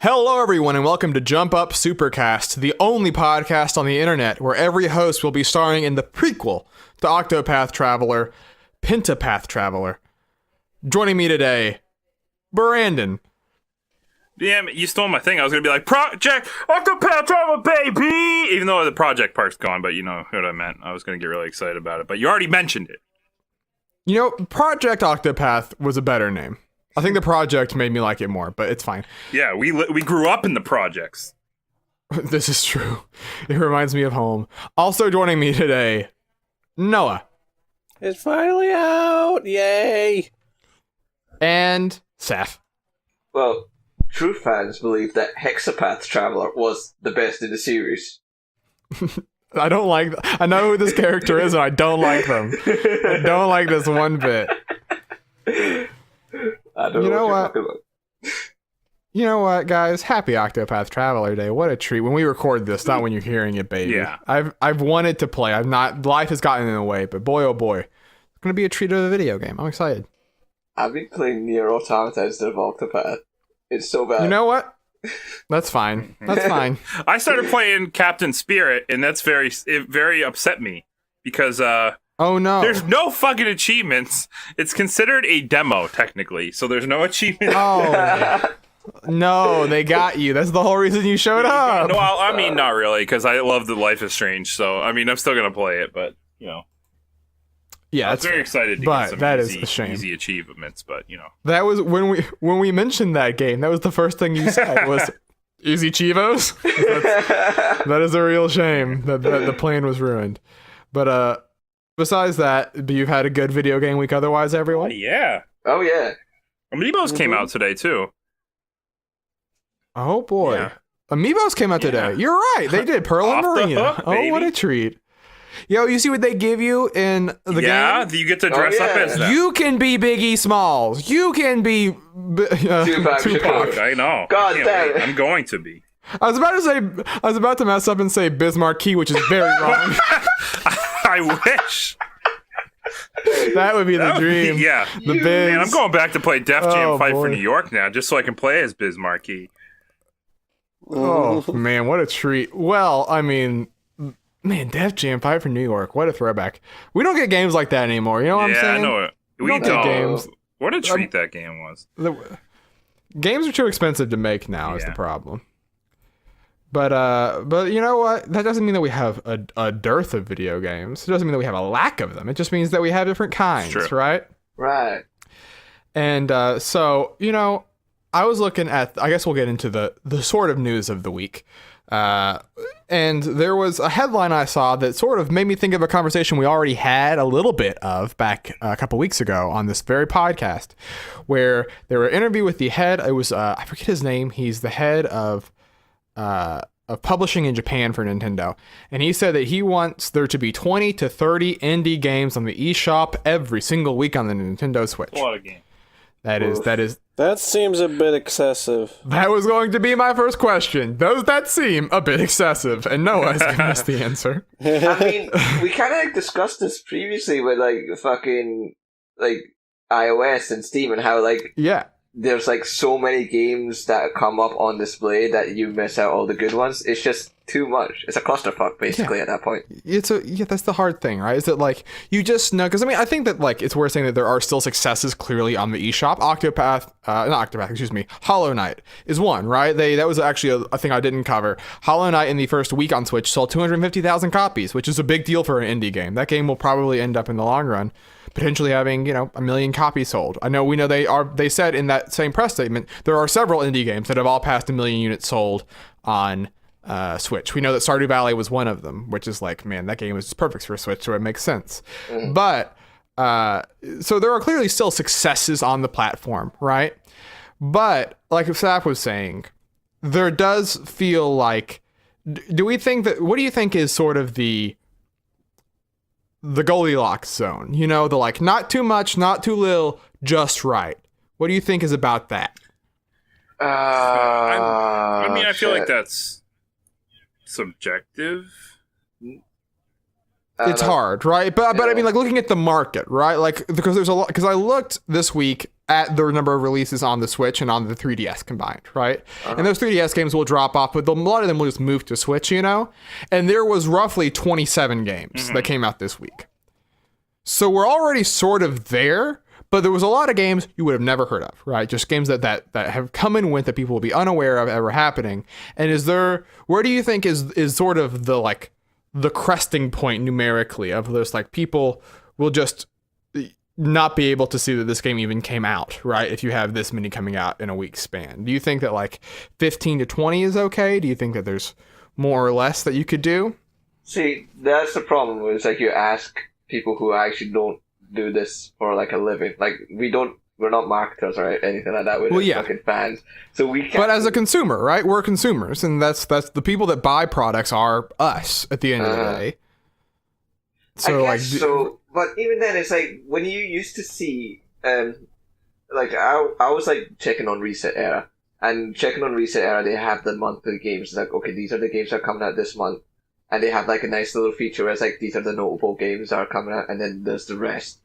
Hello, everyone, and welcome to Up Supercast, the only podcast on the internet where every host will be starring in the prequel to Octopath Traveler, Pentapath Traveler. Joining me today, Brandon. Damn, you stole my thing. I was going to be like, Project Octopath Traveler, baby! Even though the project part's gone, but you know what I meant. I was going to get really excited about it, but you already mentioned it. You know, Project Octopath was a better name. I think the project made me like it more, but it's fine. Yeah, we grew up in the projects. This is true. It reminds me of home. Also joining me today, Noah. It's finally out! Yay! And Seth. Well, true fans believe that Hexapath Traveler was the best in the series. I don't like... I know who this character is, and I don't like them. I don't like this one bit. I don't know what you're talking about. You know what, guys? Happy Octopath Traveler Day. What a treat. When we record this, not when you're hearing it, baby. Yeah. I've wanted to play. I've not... Life has gotten in the way, but boy, oh boy. It's going to be a treat of a video game. I'm excited. I've been playing Nier Automata instead of Octopath. It's so bad. You know what? That's fine. That's fine. I started playing Captain Spirit, and it very upset me because Oh no. there's no fucking achievements. It's considered a demo technically, so there's no achievement. Oh no, they got you. That's the whole reason you showed up. No, I mean not really, because I love the Life is Strange. So I mean, I'm still gonna play it, but you know. Yeah, I was very excited to but get some that easy, is a shame. easy achievements, but you know. That was when we mentioned that game. That was the first thing you said was easy Chivos. That is a real shame that the plan was ruined. But besides that, you've had a good video game week otherwise, everyone? Yeah. Oh, yeah. Amiibos came out today too. Oh boy. Yeah. Amiibos came out today. Yeah. You're right. They did. Pearl and Off the Marina. hook, Oh, what a baby. treat. Yo, you see what they give you in the game? Yeah, you get to dress up yeah. as them. You can be Biggie Smalls. You can be Tupac Shakur. I know. God I can't damn wait. it. I'm going to be. I was about to mess up and say Bismarck Key, which is very wrong. I wish. That would be the dream. Yeah. The Biz. Man, I'm going back to play Def Jam Oh, Fight boy. for New York now, just so I can play as Biz Markie. Oh man, what a treat. Well, I mean, man, Def Jam Fight for New York. What a throwback. We don't get games like that anymore. You know what I'm Yeah, saying? I know it. We don't get don't. games. What a treat that game was. Games are too expensive to make now is the Yeah. problem. But you know what? That doesn't mean that we have a dearth of video games. It doesn't mean that we have a lack of them. It just means that we have different kinds, True. right? Right. And so, you know, I was looking at, I guess we'll get into the sort of news of the week. And there was a headline I saw that sort of made me think of a conversation we already had a little bit of back a couple weeks ago on this very podcast, where there were an interview with the head. It was, I forget his name. He's the head of publishing in Japan for Nintendo. And he said that he wants there to be 20 to 30 indie games on the eShop every single week on the Nintendo Switch. A lot of games. That is That seems a bit excessive. that was going to be my first question. Does that seem a bit excessive? And Noah has given us the answer. I mean, we kind of discussed this previously with, fucking, iOS and Steam and how, Yeah. there's, so many games that come up on display that you miss out all the good ones. It's just too much. It's a clusterfuck, basically, at that point. That's the hard thing, right? Is that you just know, because I mean, I think that it's worth saying that there are still successes clearly on the eShop. Hollow Knight is one, right? That was actually a thing I didn't cover. Hollow Knight in the first week on Switch sold 250,000 copies, which is a big deal for an indie game. That game will probably end up in the long run potentially having, 1 million copies sold. We know they said in that same press statement, there are several indie games that have all passed 1 million units sold on Switch. We know that Stardew Valley was one of them, which is man, that game is just perfect for Switch, so it makes sense. Mm-hmm. But so there are clearly still successes on the platform, right? But like Saf was saying, there does feel like, what do you think is sort of the Goldilocks zone? The not too much, not too little, just right. What do you think is about that? I feel like that's subjective. It's hard, right? But I mean, looking at the market, right? Because there's a lot. Because I looked this week at the number of releases on the Switch and on the 3DS combined, right? And those 3DS games will drop off, but a lot of them will just move to Switch, you know? And there was roughly 27 games that came out this week. So we're already sort of there, but there was a lot of games you would have never heard of, right? Just games that have come and went that people will be unaware of ever happening. And where do you think is sort of the cresting point numerically of this, like, people will just not be able to see that this game even came out, right? If you have this many coming out in a week's span. Do you think that like 15 to 20 is okay? Do you think that there's more or less that you could do? See, that's the problem. Is like you ask people who actually don't do this for like a living. Like we're not marketers or anything like that. We're just fucking fans. So we can't. But as a consumer, right? We're consumers, and that's the people that buy products are us at the end of the day. So I guess so. But even then, it's like when you used to see, like I was like checking on Reset Era, and checking on Reset Era, they have the monthly games. It's like, okay, these are the games that are coming out this month, and they have like a nice little feature where it's like, these are the notable games that are coming out, and then there's the rest.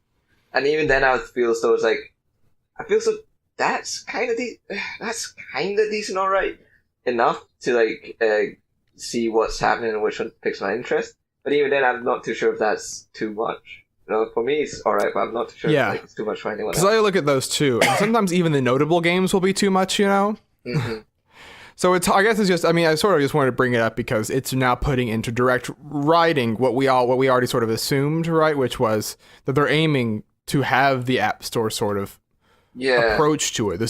And even then, I feel so. It's like, I feel so. That's kind of decent, all right, enough to like see what's happening and which one picks my interest. But even then, I'm not too sure if that's too much. You know, for me, it's alright, but I'm not too sure if like, it's too much for anyone else. Because I look at those too, and sometimes even the notable games will be too much, you know? Mm-hmm. So I guess it's just, I mean, I sort of just wanted to bring it up because it's now putting into direct writing what we already sort of assumed, right? Which was that they're aiming to have the App Store sort of approach to it, the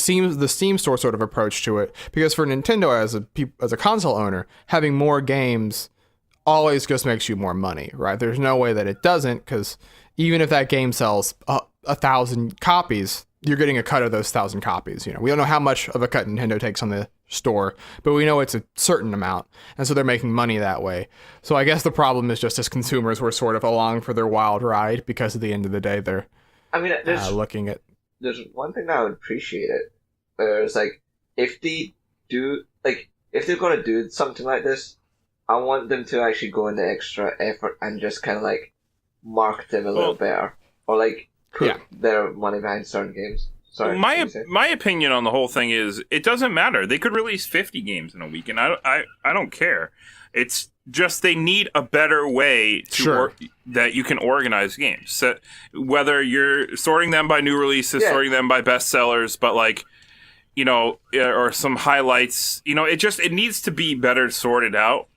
Steam Store sort of approach to it. Because for Nintendo as a console owner, having more games always just makes you more money, right? There's no way that it doesn't, because even if that game sells 1,000 copies, you're getting a cut of those 1,000 copies. You know, we don't know how much of a cut Nintendo takes on the store, but we know it's a certain amount, and so they're making money that way. So I guess the problem is just as consumers, we're sort of along for their wild ride, because at the end of the day, they're looking at. There's one thing that I would appreciate it, where it's like, if they're gonna do something like this, I want them to actually go into extra effort and just kind of like market them a little better, or like put their money behind certain games. Sorry, my opinion on the whole thing is it doesn't matter. They could release 50 games in a week, and I don't care. It's just they need a better way to work that you can organize games. So whether you're sorting them by new releases, sorting them by bestsellers, but like, you know, or some highlights, you know, it needs to be better sorted out.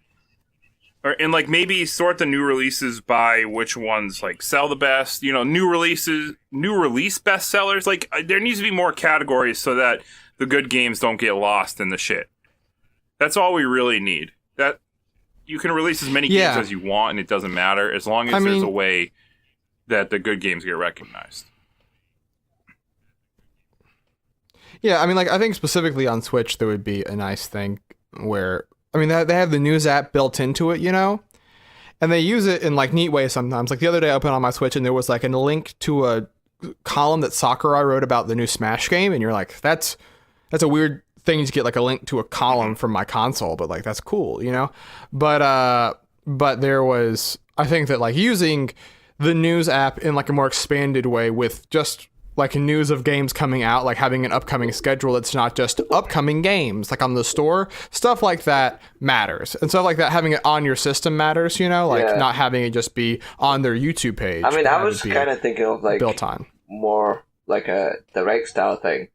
And like maybe sort the new releases by which ones like sell the best, you know, new release bestsellers. Like there needs to be more categories so that the good games don't get lost in the shit. That's all we really need. That you can release as many games as you want, and it doesn't matter as long as there's a way that the good games get recognized. Yeah, I mean, like I think specifically on Switch there would be a nice thing where, I mean, they have the news app built into it, you know, and they use it in like neat ways sometimes. Like the other day I opened on my Switch and there was like a link to a column that Sakurai wrote about the new Smash game, and you're like, that's a weird thing to get like a link to a column from my console, but like that's cool, you know. But there was, I think that like using the news app in like a more expanded way with just like news of games coming out, like having an upcoming schedule that's not just upcoming games like on the store, stuff like that matters. And stuff like that, having it on your system matters, you know, like not having it just be on their YouTube page. I mean, I was kind of thinking of like built on more like a direct style thing,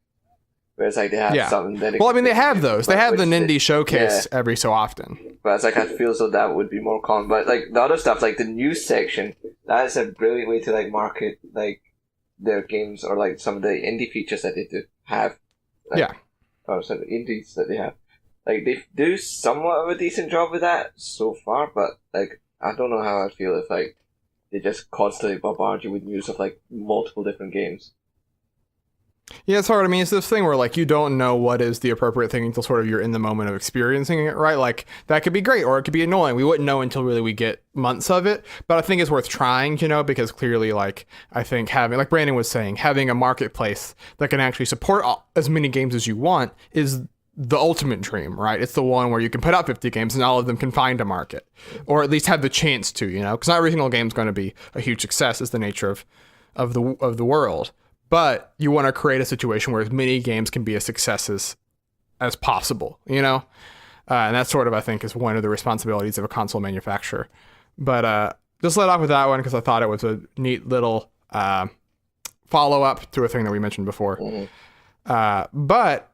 where it's like they have something dedicated. Well, I mean, they have those. They have the Nindy showcase every so often. But it's like, I feel so that would be more common. But like the other stuff, like the news section, that is a brilliant way to like market like their games, or like some of the indie features that they do have. Like, or some of the indies that they have. Like they do somewhat of a decent job with that so far, but like I don't know how I feel if like they just constantly bombard you with news of like multiple different games. Yeah, it's hard. I mean, it's this thing where like you don't know what is the appropriate thing until sort of you're in the moment of experiencing it, right? Like that could be great or it could be annoying. We wouldn't know until really we get months of it. But I think it's worth trying, you know, because clearly, like I think having, like Brandon was saying, having a marketplace that can actually support as many games as you want is the ultimate dream, right? It's the one where you can put out 50 games and all of them can find a market, or at least have the chance to, you know, because not every single game is going to be a huge success. Is the nature of the world. but you want to create a situation where as many games can be as successes as possible, you know? And that sort of, I think, is one of the responsibilities of a console manufacturer. But just let off with that one because I thought it was a neat little follow-up to a thing that we mentioned before. But,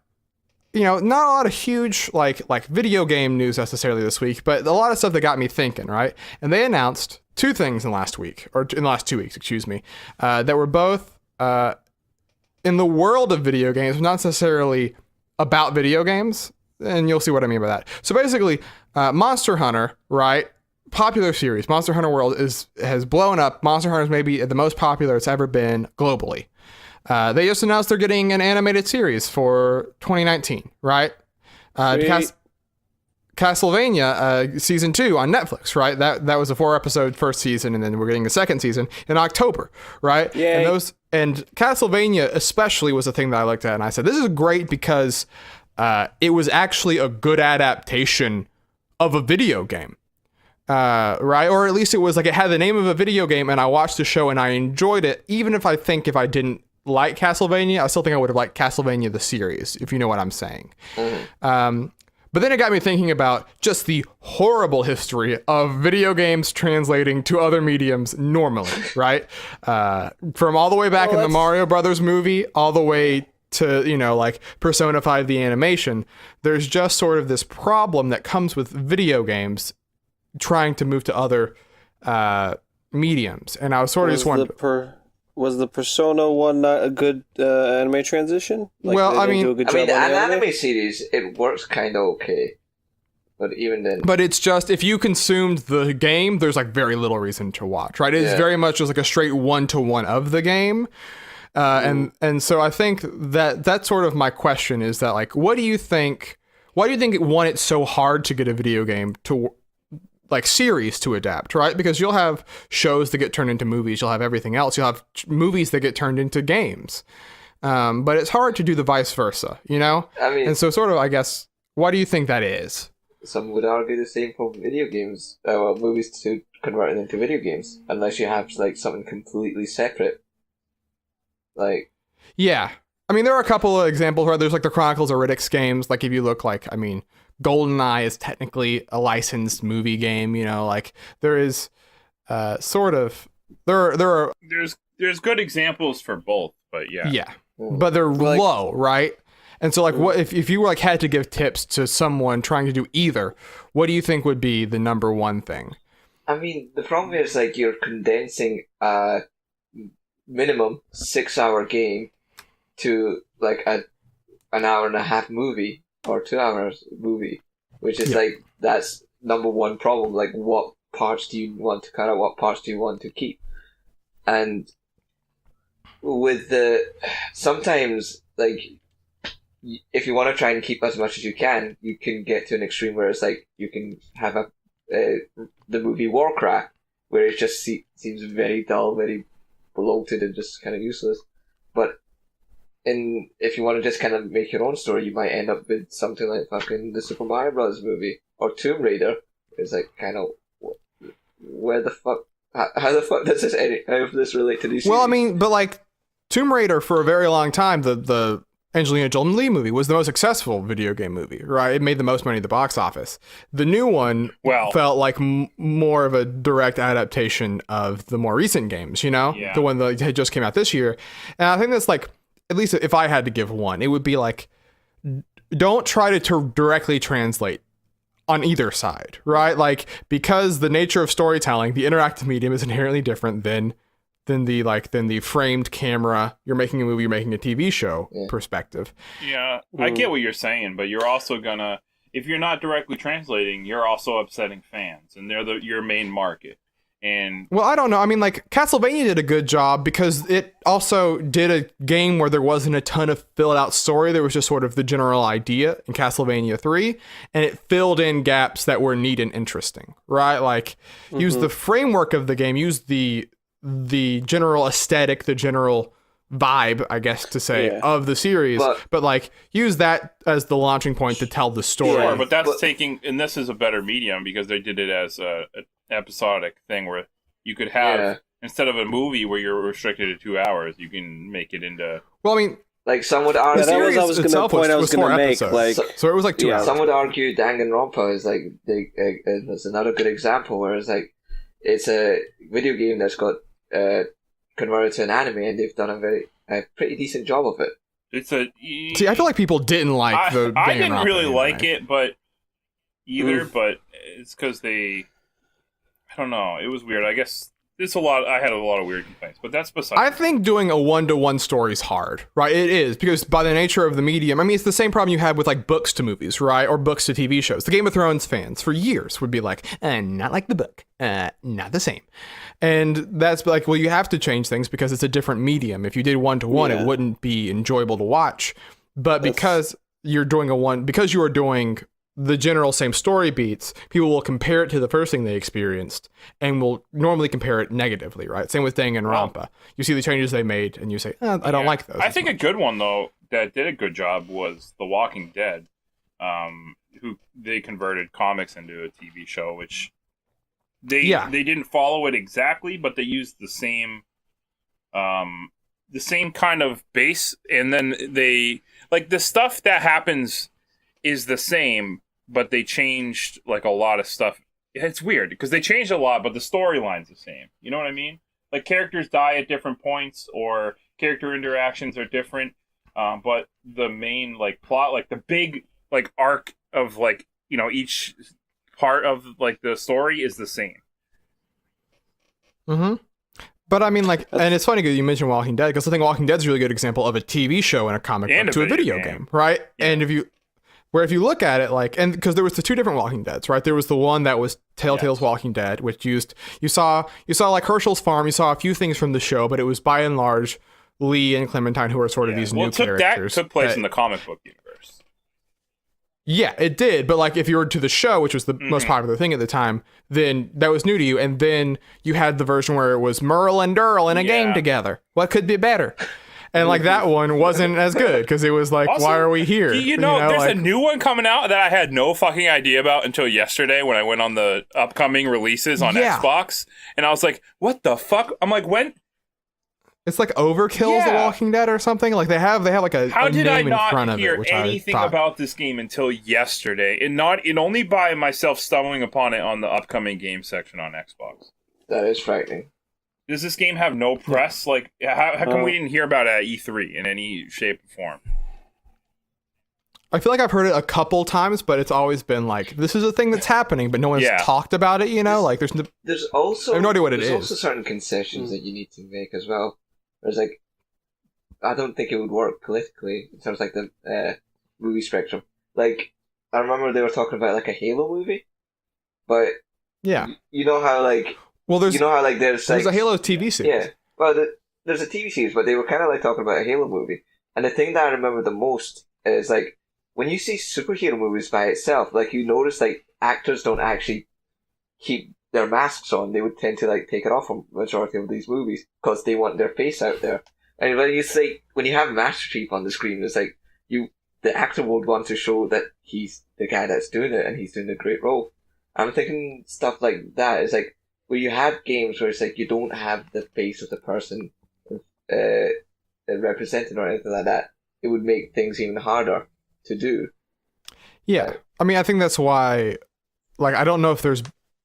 you know, not a lot of huge, like video game news necessarily this week, but a lot of stuff that got me thinking, right? And they announced two things in the last 2 weeks, excuse me, that were both in the world of video games, not necessarily about video games, and you'll see what I mean by that. So basically, Monster Hunter, right? Popular series, Monster Hunter World has blown up. Monster Hunter is maybe the most popular it's ever been globally. They just announced they're getting an animated series for 2019, right? Castlevania season 2 on Netflix, right? That was a 4-episode first season, and then we're getting the second season in October, right? Yay. And Castlevania especially was a thing that I looked at, and I said, this is great because it was actually a good adaptation of a video game. Right? Or at least it was like it had the name of a video game, and I watched the show and I enjoyed it, even if I didn't like Castlevania, I still think I would have liked Castlevania the series, if you know what I'm saying. But then it got me thinking about just the horrible history of video games translating to other mediums normally, right? From all the way back in the Mario Brothers movie, all the way to, you know, like Persona 5 the animation, there's just sort of this problem that comes with video games trying to move to other mediums. And I was sort of just wondering... Was the Persona one not a good anime transition? Like, well, I mean, an anime series, it works kind of okay. But even then... But it's just, if you consumed the game, there's like very little reason to watch, right? It's very much just like a straight one-to-one of the game. And so I think that's sort of my question is that, like, why do you think it won it so hard to get a video game to... like series to adapt, right? Because you'll have shows that get turned into movies. You'll have everything else. You'll have movies that get turned into games. But it's hard to do the vice versa, you know? I mean, and so sort of, I guess, why do you think that is? Some would argue the same for video games, movies to convert it into video games, unless you have like something completely separate. Like, yeah. I mean, there are a couple of examples where there's like the Chronicles of Riddick's games. Like if you look like, I mean, GoldenEye is technically a licensed movie game, you know, like there is sort of there's good examples for both, but yeah, but they're low, right? And so like what if you like had to give tips to someone trying to do either, what do you think would be the number one thing? I mean, the problem is like you're condensing a minimum 6-hour game to like an hour and a half movie or 2 hours movie, which is like, that's number one problem. Like, what parts do you want to cut out? What parts do you want to keep? And with sometimes, like, if you want to try and keep as much as you can get to an extreme where it's like, you can have the movie Warcraft, where it just seems very dull, very bloated, and just kind of useless. But if you want to just kind of make your own story, you might end up with something like fucking the Super Mario Bros. Movie or Tomb Raider. It's like kind of where the fuck, how the fuck does this relate to these? Well, series? I mean, but like Tomb Raider for a very long time, the Angelina Jolie movie was the most successful video game movie, right? It made the most money at the box office. The new one felt like more of a direct adaptation of the more recent games, you know? The one that had just came out this year. And I think that's like, at least if I had to give one, it would be like, don't try to directly translate on either side, right? Like, because the nature of storytelling, the interactive medium is inherently different than the framed camera, you're making a movie, you're making a TV show perspective. Yeah, I get what you're saying, but you're also gonna, if you're not directly translating, you're also upsetting fans, and they're your main market. And well, I don't know. I mean, like, Castlevania did a good job because it also did a game where there wasn't a ton of filled out story. There was just sort of the general idea in Castlevania 3, and it filled in gaps that were neat and interesting, right? Like, use the framework of the game, use the general aesthetic, the general vibe, I guess to say, of the series, but like use that as the launching point to tell the story. Sure, but that's taking, and this is a better medium because they did it as an episodic thing where you could have Instead of a movie where you're restricted to 2 hours, you can make it into. Well, I mean, Like some would argue, the series itself was 4 episodes, so it was like 2 hours. Some would argue Danganronpa is like is another good example where it's like it's a video game that's got converted to an anime, and they've done a pretty decent job of it. It's a. See, I feel like people didn't like the. I didn't really anime. like it, but but it's because they. I don't know. It was weird. I guess it's a lot. I had a lot of weird complaints, but that's beside. I think doing a 1-to-1 story is hard, right? It is, because by the nature of the medium, I mean, it's the same problem you have with like books to movies, right? Or books to TV shows. The Game of Thrones fans for years would be like, not like the book, not the same. And that's like, well, you have to change things because it's a different medium. If you did 1-to-1, it wouldn't be enjoyable to watch. But because you're doing because you are doing the general same story beats, people will compare it to the first thing they experienced and will normally compare it negatively, right? Same with Danganronpa. You see the changes they made and you say, I don't like those. I think a good one, though, that did a good job was The Walking Dead, who they converted comics into a TV show, which they didn't follow it exactly, but they used the same kind of base, and then they, like, the stuff that happens is the same, but they changed like a lot of stuff. It's weird because they changed a lot, but the storyline's the same. You know what I mean? Like characters die at different points, or character interactions are different. But the main like plot, like the big like arc of like, you know, each part of like the story is the same. Mm-hmm. But I mean, like, and it's funny because you mentioned Walking Dead, because I think Walking Dead's a really good example of a TV show and a comic book to a video game, right? Yeah. And if you look at it, like, and because there was the two different Walking Deads, right? There was the one that was Telltale's Walking Dead, which you saw like Herschel's Farm, you saw a few things from the show, but it was by and large Lee and Clementine, who are sort of these new characters. That took place in the comic book universe. Yeah, it did. But like if you were to the show, which was the most popular thing at the time, then that was new to you. And then you had the version where it was Merle and Earl in a game together. What could be better? And like that one wasn't as good because it was like, also, why are we here? You know there's like, a new one coming out that I had no fucking idea about until yesterday when I went on the upcoming releases on Xbox. And I was like, what the fuck? I'm like, when? It's like Overkill's The Walking Dead or something. Like they have like a How a did name I not in front hear of it, anything about this game until yesterday? And only by myself stumbling upon it on the upcoming game section on Xbox. That is frightening. Does this game have no press? Like, how come we didn't hear about it at E3 in any shape or form? I feel like I've heard it a couple times, but it's always been like, this is a thing that's happening, but no one's talked about it, you know? Like, there's also... I have no idea what it is. There's also certain concessions that you need to make as well. There's like... I don't think it would work politically in terms of like the movie spectrum. Like, I remember they were talking about like a Halo movie, but... Yeah. You know how like... Well, there's a Halo TV series. Yeah, well, there's a TV series, but they were kind of like talking about a Halo movie. And the thing that I remember the most is like when you see superhero movies by itself, like you notice like actors don't actually keep their masks on. They would tend to like take it off from majority of these movies because they want their face out there. And when you have Master Chief on the screen, it's like the actor would want to show that he's the guy that's doing it and he's doing a great role. I'm thinking stuff like that is like. Where you have games where it's like you don't have the face of the person represented or anything like that, it would make things even harder to do. Yeah, I mean, I think that's why, like, I don't know if there's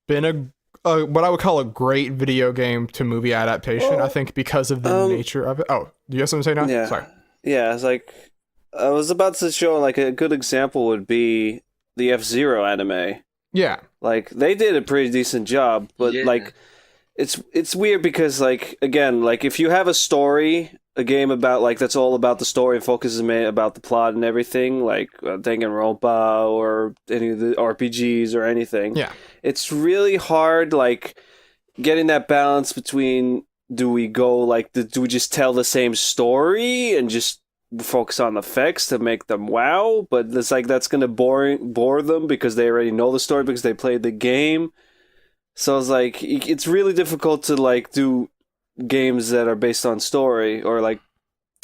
been a what I would call a great video game to movie adaptation. I think because of the nature of it. Oh, do you have something to say now? Yeah. Sorry. Yeah, it's like I was about to show like a good example would be the F-Zero anime. Yeah. Like they did a pretty decent job, but like it's weird because like again, like if you have a story, a game about like that's all about the story and focuses about the plot and everything, like Danganronpa or any of the RPGs or anything. Yeah. It's really hard like getting that balance between do we just tell the same story and just focus on the effects to make them wow, but it's like that's gonna bore them because they already know the story because they played the game. So it's like it's really difficult to like do games that are based on story or like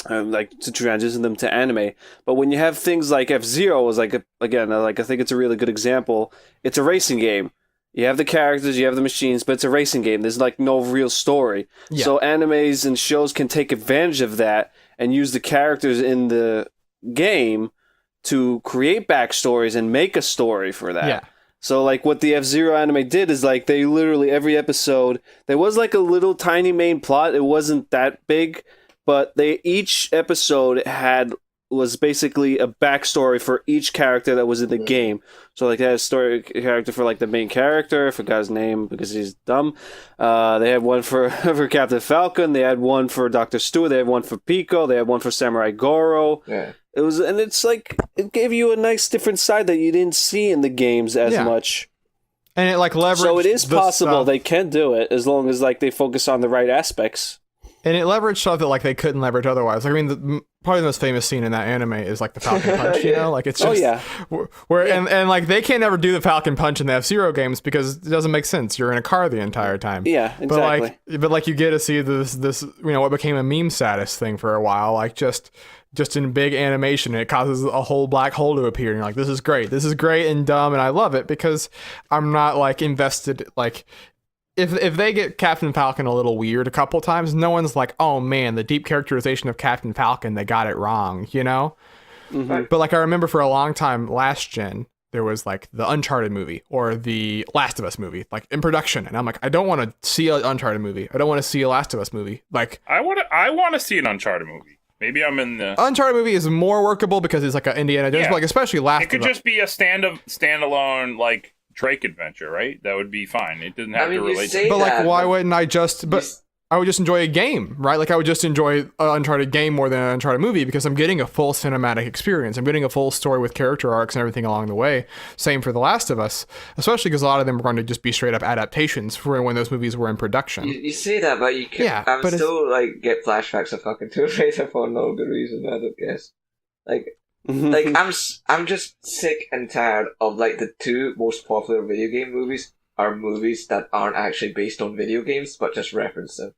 to transition them to anime. But when you have things like F-Zero is like I think it's a really good example. It's a racing game. You have the characters, you have the machines, but it's a racing game. There's like no real story. Yeah. So animes and shows can take advantage of that and use the characters in the game to create backstories and make a story for that. Yeah. So like what the F-Zero anime did is like they literally every episode there was like a little tiny main plot. It wasn't that big, but each episode was basically a backstory for each character that was in the game. So like they had a story character for like the main character. I forgot his name because he's dumb. They had one for Captain Falcon. They had one for Dr. Stewart. They had one for Pico. They had one for Samurai Goro. Yeah. It's like it gave you a nice different side that you didn't see in the games as much. And it like leveraged. So it is possible they can do it as long as like they focus on the right aspects. And it leveraged stuff that like they couldn't leverage otherwise. Like, I mean, probably the most famous scene in that anime is like the Falcon Punch. You know, like it's just where and like they can't ever do the Falcon Punch in the F-Zero games because it doesn't make sense. You're in a car the entire time. Yeah, exactly. But like you get to see this what became a meme status thing for a while. Like just in big animation, it causes a whole black hole to appear. And you're like, this is great and dumb, and I love it because I'm not like invested like. If they get Captain Falcon a little weird a couple times, no one's like, oh man, the deep characterization of Captain Falcon, they got it wrong, you know? Mm-hmm. But like I remember for a long time last gen, there was like the Uncharted movie or the Last of Us movie, like in production. And I'm like, I don't want to see an Uncharted movie. I don't want to see a Last of Us movie. Like I want to see an Uncharted movie. Maybe I'm in the Uncharted movie is more workable because it's like an Indiana Jones, but like especially Last It could of Us. just be a standalone like Drake adventure, right? That would be fine. It doesn't have to relate to but like why wouldn't I just I would just enjoy a game, right? Like I would just enjoy an Uncharted game more than an Uncharted movie because I'm getting a full cinematic experience. I'm getting a full story with character arcs and everything along the way. Same for The Last of Us, especially because a lot of them were going to just be straight up adaptations for when those movies were in production. You say that, but you can. Yeah, I'm but still like get flashbacks of fucking Tomb Raider for no good reason. I don't guess. Like I'm just sick and tired of like the two most popular video game movies are movies that aren't actually based on video games but just reference them.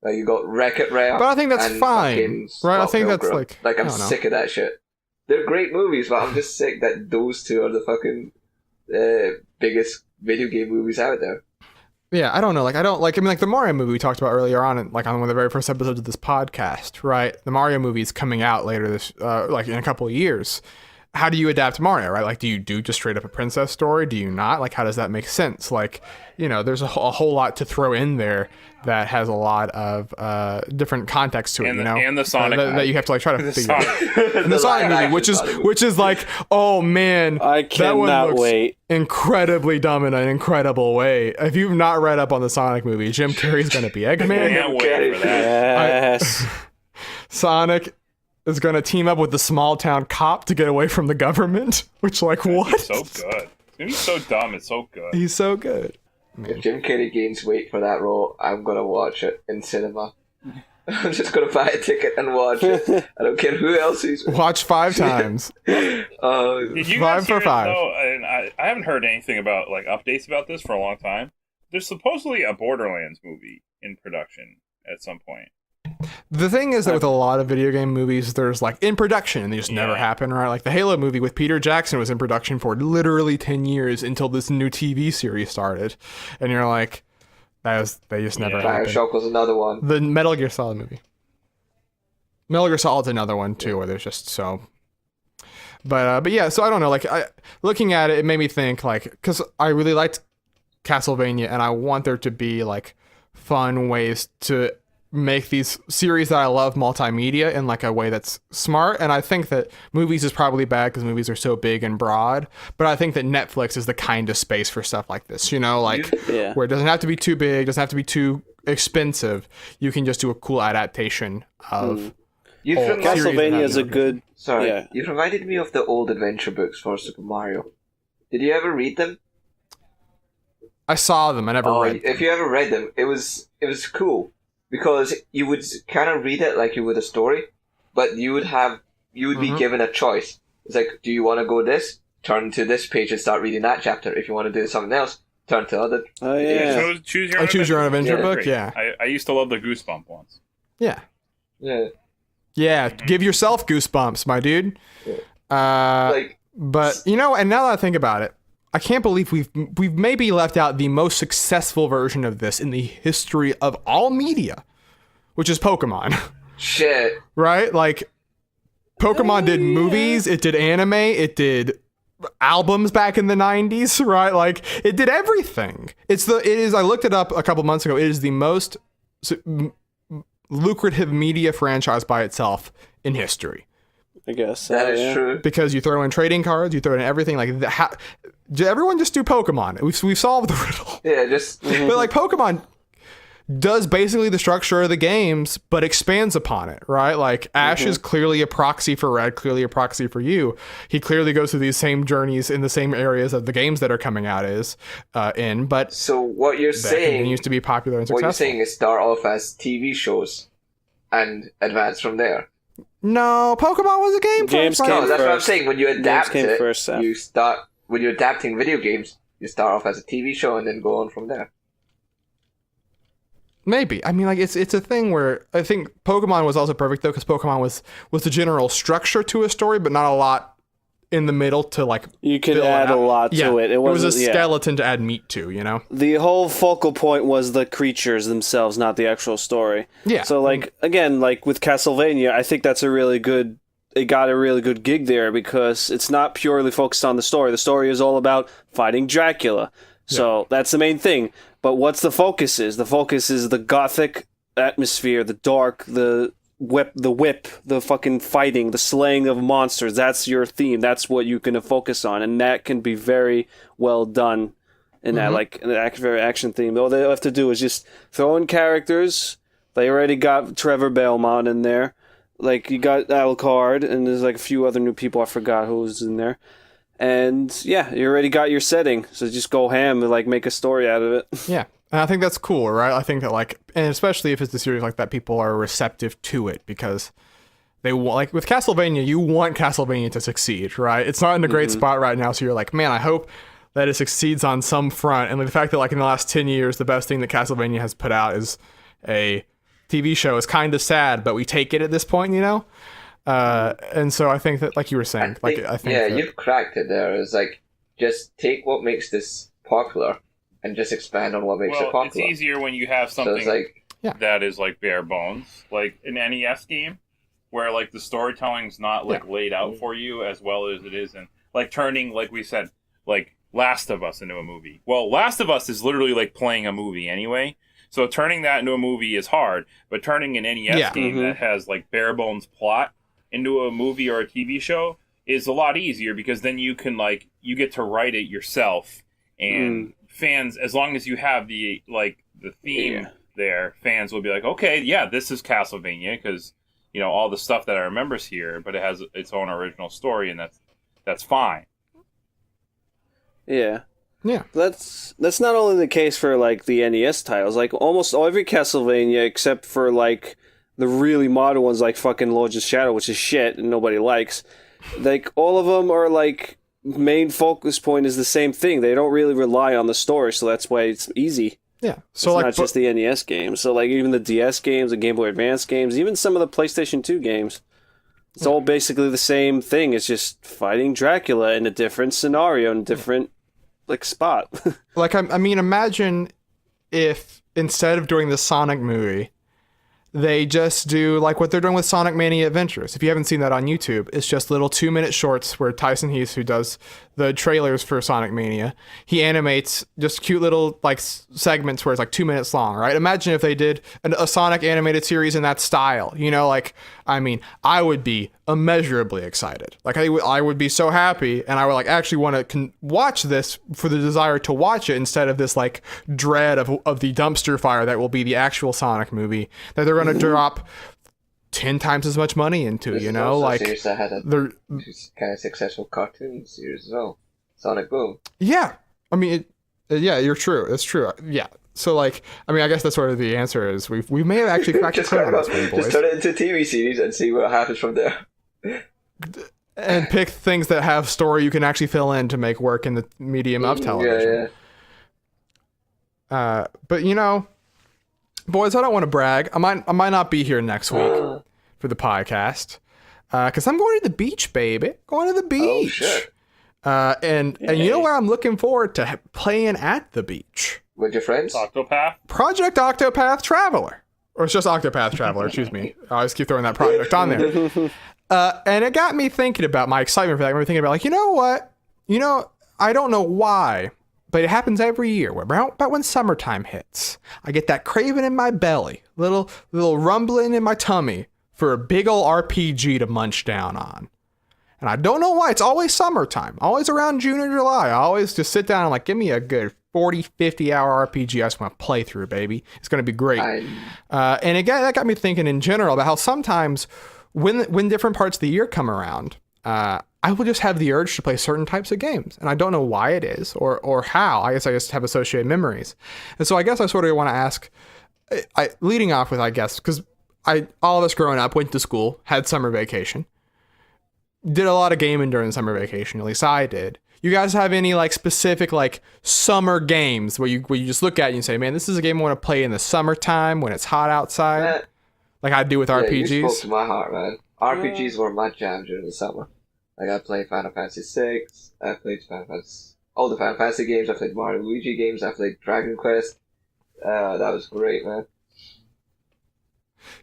Like you got Wreck-It Ralph, but I think that's fine, right? I think that's like I'm sick of that shit. They're great movies, but I'm just sick that those two are the fucking biggest video game movies out there. Yeah, I don't know. Like, I mean, like the Mario movie we talked about earlier on, like on one of the very first episodes of this podcast, right? The Mario movie is coming out later this, like in a couple of years. How do you adapt Mario, right? Like, do you do just straight up a princess story? Do you not? Like, how does that make sense? Like, you know, there's a whole lot to throw in there that has a lot of different context to it, and you know? And the Sonic that you have to like try to figure out. And the Sonic movie, which is like, oh man, I that one cannot looks wait. incredibly dumb in an incredible way. If you've not read up on the Sonic movie, Jim Carrey's going to be Eggman. Can't wait for that. Yes. Sonic is going to team up with the small town cop to get away from the government, which like what? He's so good. He's so dumb. It's so good. He's so good. If Jim Carrey gains weight for that role, I'm gonna watch it in cinema. I'm just gonna buy a ticket and watch it. I don't care who else he's with. Watch 5 times. Did you 5 guys for hear, 5. Though, and I haven't heard anything about like updates about this for a long time. There's supposedly a Borderlands movie in production at some point. The thing is that with a lot of video game movies, there's like in production and they just never happen, right? Like the Halo movie with Peter Jackson was in production for literally 10 years until this new TV series started. And you're like, they just never happened. BioShock was another one. The Metal Gear Solid movie. Metal Gear Solid's another one too, where there's just so... But yeah, so I don't know, like looking at it, it made me think like, because I really liked Castlevania and I want there to be like fun ways to make these series that I love multimedia in like a way that's smart. And I think that movies is probably bad because movies are so big and broad, but I think that Netflix is the kind of space for stuff like this, you know, like where it doesn't have to be too big, doesn't have to be too expensive. You can just do a cool adaptation of Castlevania is a good... Sorry, yeah. you reminded me of the old adventure books for Super Mario. Did you ever read them? I saw them. I never read them. If you ever read them, it was cool. Because you would kind of read it like you would a story, but you would be given a choice. It's like, do you want to go this? Turn to this page and start reading that chapter. If you want to do something else, turn to other. Oh yeah. Choose your own adventure book. Yeah. I used to love the Goosebump ones. Yeah. Yeah. Yeah. Give yourself goosebumps, my dude. Like, but you know, and now that I think about it, I can't believe we've maybe left out the most successful version of this in the history of all media, which is Pokemon. Shit. Right? Like, Pokemon did movies, it did anime, it did albums back in the 90s, right? Like, it did everything. I looked it up a couple months ago. It is the most lucrative media franchise by itself in history. I guess that is true. Because you throw in trading cards, you throw in everything. Like, everyone just do Pokemon. We've solved the riddle. Yeah, just. But like, Pokemon does basically the structure of the games, but expands upon it, right? Like, Ash is clearly a proxy for Red, clearly a proxy for you. He clearly goes through these same journeys in the same areas of the games that are coming out but so what you're saying continues to be popular and what successful. you're saying is start off as TV shows and advance from there. No, Pokemon was a game Games first. came No, that's what I'm first. saying. When you adapt came it, first, Sam. you start when you're adapting video games. You start off as a TV show and then go on from there. Maybe. I mean, like, it's a thing where I think Pokemon was also perfect, though, because Pokemon was the general structure to a story, but not a lot in the middle to, like, You could fill it add a out. lot to it. It was a wasn't- yeah. skeleton to add meat to, you know? The whole focal point was the creatures themselves, not the actual story. Yeah. So, like, again, like with Castlevania, I think that's it got a really good gig there because it's not purely focused on the story. The story is all about fighting Dracula. So that's the main thing. But what's the focus is? The focus is the gothic atmosphere, the dark, the whip, the fucking fighting, the slaying of monsters. That's your theme. That's what you can focus on. And that can be very well done in that, like, an very action theme. All they have to do is just throw in characters. They already got Trevor Belmont in there. Like, you got Alucard, and there's, like, a few other new people. I forgot who was in there. And, yeah, you already got your setting. So just go ham and, like, make a story out of it. Yeah. And I think that's cool, right? I think that, like, and especially if it's a series like that, people are receptive to it because they want, like, with Castlevania, you want Castlevania to succeed, right? It's not in a great spot right now, so you're like, man, I hope that it succeeds on some front. And the fact that, like, in the last 10 years, the best thing that Castlevania has put out is a TV show is kind of sad, but we take it at this point, you know? And so I think that, like you were saying, I think yeah, that, you've cracked it there. It's like, just take what makes this popular and just expand on what makes it Well, it's popular. easier when you have So something it's like, that is like bare bones, like an NES game, where like the storytelling's not like laid out for you as well as it is in like turning, like we said, like Last of Us into a movie. Well, Last of Us is literally like playing a movie anyway. So turning that into a movie is hard, but turning an NES game that has like bare bones plot into a movie or a TV show is a lot easier because then you can like you get to write it yourself and fans, as long as you have the like the theme there, fans will be like, okay, yeah, this is Castlevania because you know all the stuff that I remember is here, but it has its own original story, and that's fine. Yeah. Yeah. That's not only the case for, like, the NES titles. Like, almost every Castlevania, except for, like, the really modern ones, like fucking Lords of Shadow, which is shit and nobody likes. Like, all of them are, like, main focus point is the same thing. They don't really rely on the story, so that's why it's easy. yeah. So, It's like, not just the NES games. So, like, even the DS games, the Game Boy Advance games, even some of the PlayStation 2 games, it's all basically the same thing. It's just fighting Dracula in a different scenario, in a different, like, spot. like, I mean, imagine if instead of doing the Sonic movie, they just do like what they're doing with Sonic Mania Adventures. If you haven't seen that on YouTube, it's just little 2-minute shorts where Tyson Heath, who does the trailers for Sonic Mania, he animates just cute little like segments where it's like 2 minutes long, right? Imagine if they did a Sonic animated series in that style, you know, like, I mean, I would be immeasurably excited. Like, I would be so happy, and I would like actually want to watch this for the desire to watch it instead of this like dread of the dumpster fire that will be the actual Sonic movie that they're going to drop 10 times as much money into, this you is know, also a like series that had they're kind of successful cartoon series as well. Sonic Boom. yeah. I mean, yeah, you're true. It's true. Yeah. So, like, I mean, I guess that's sort of the answer is we may have actually cracked the Just, code on this one, boys. just turn it into a TV series and see what happens from there. And pick things that have story you can actually fill in to make work in the medium of television. Yeah. But you know, boys, I don't want to brag. I might not be here next week for the podcast because I'm going to the beach, baby. Going to the beach. Oh shit. And you know where I'm looking forward to playing at the beach? With your friends? Octopath? Project Octopath Traveler. Or it's just Octopath Traveler, excuse me. I always keep throwing that project on there. And it got me thinking about my excitement for that. I remember thinking about, like, you know what? You know, I don't know why, but it happens every year. About when summertime hits, I get that craving in my belly, little rumbling in my tummy for a big old RPG to munch down on. And I don't know why. It's always summertime, always around June or July. I always just sit down and like, give me a good 40, 50 hour RPG. I just want to play through, baby. It's going to be great. And again, that got me thinking in general about how sometimes when different parts of the year come around, I will just have the urge to play certain types of games. And I don't know why it is or how. I guess I just have associated memories. And so I guess I sort of want to ask, leading off with, I guess, because all of us growing up went to school, had summer vacation, did a lot of gaming during the summer vacation. At least I did. You guys have any like specific like summer games where you just look at it and say, man, this is a game I want to play in the summertime when it's hot outside? Like I do with RPGs. You spoke to my heart, man. RPGs were my jam during the summer. Like I played Final Fantasy VI, I played all the Final Fantasy games, I played Mario and Luigi games, I played Dragon Quest. That was great, man.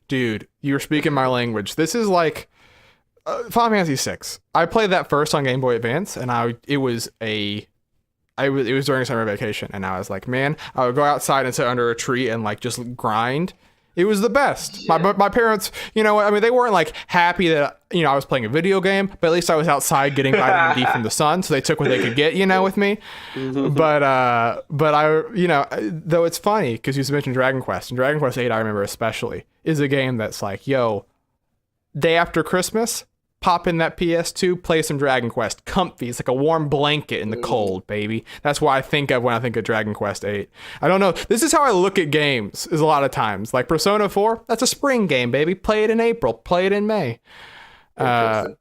Dude, you're speaking my language. This is like Final Fantasy VI. I played that first on Game Boy Advance, and it was during summer vacation, and I was like, man, I would go outside and sit under a tree and like just grind. It was the best. Yeah. My parents, you know, I mean, they weren't like happy that, you know, I was playing a video game, but at least I was outside getting vitamin D from the sun, so they took what they could get, you know, with me. But I, you know, though it's funny because you mentioned Dragon Quest, and Dragon Quest 8, I remember especially, is a game that's like, yo, day after Christmas, pop in that PS2, play some Dragon Quest. Comfy. It's like a warm blanket in the cold, baby. That's what I think of when I think of Dragon Quest 8. I don't know. This is how I look at games is a lot of times. Like Persona 4, that's a spring game, baby. Play it in April. Play it in May. Do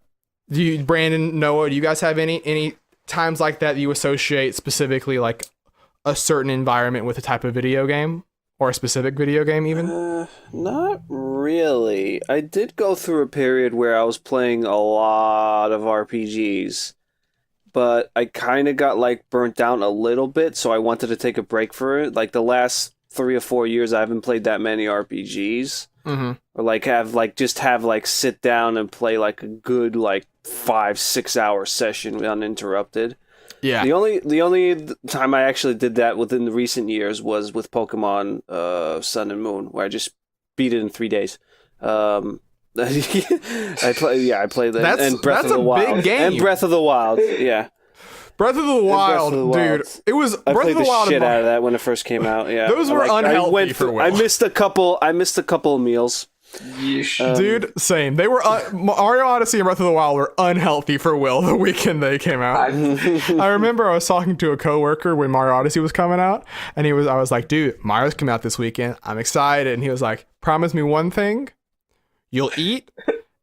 you, Brandon, Noah, do you guys have any times like that you associate specifically like a certain environment with a type of video game? Or a specific video game, even? Not really. I did go through a period where I was playing a lot of RPGs, but I kind of got like burnt down a little bit, so I wanted to take a break for it. Like the last 3 or 4 years, I haven't played that many RPGs, or like have sit down and play like a good like 5-6 hour session uninterrupted. Yeah. The only time I actually did that within the recent years was with Pokemon Sun and Moon, where I just beat it in 3 days. I played that and Breath of the Wild. That's a big game. And Breath of the Wild, yeah. Breath of the Wild, dude. It was I Breath played of the Wild. The shit out of that when it first came out. Yeah, those were unhealthy for Will. I missed a couple of meals. Dude, same. They were Mario Odyssey and Breath of the Wild were unhealthy for Will the weekend they came out. I remember I was talking to a coworker when Mario Odyssey was coming out, and I was like, dude, Mario's coming out this weekend. I'm excited. And he was like, promise me one thing. You'll eat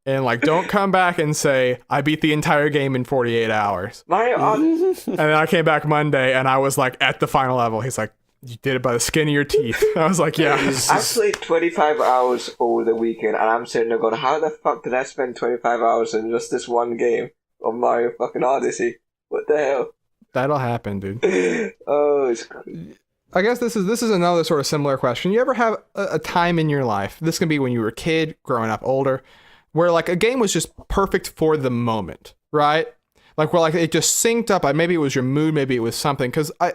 and like don't come back and say I beat the entire game in 48 hours. Mario Odyssey. And then I came back Monday and I was like at the final level. He's like, you did it by the skin of your teeth. I was like, yeah. I played 25 hours over the weekend, and I'm sitting there going, how the fuck did I spend 25 hours in just this one game of Mario fucking Odyssey? What the hell? That'll happen, dude. It's crazy. I guess this is another sort of similar question. You ever have a time in your life, this can be when you were a kid, growing up older, where like a game was just perfect for the moment, right? Like where like it just synced up. Maybe it was your mood, maybe it was something. Because I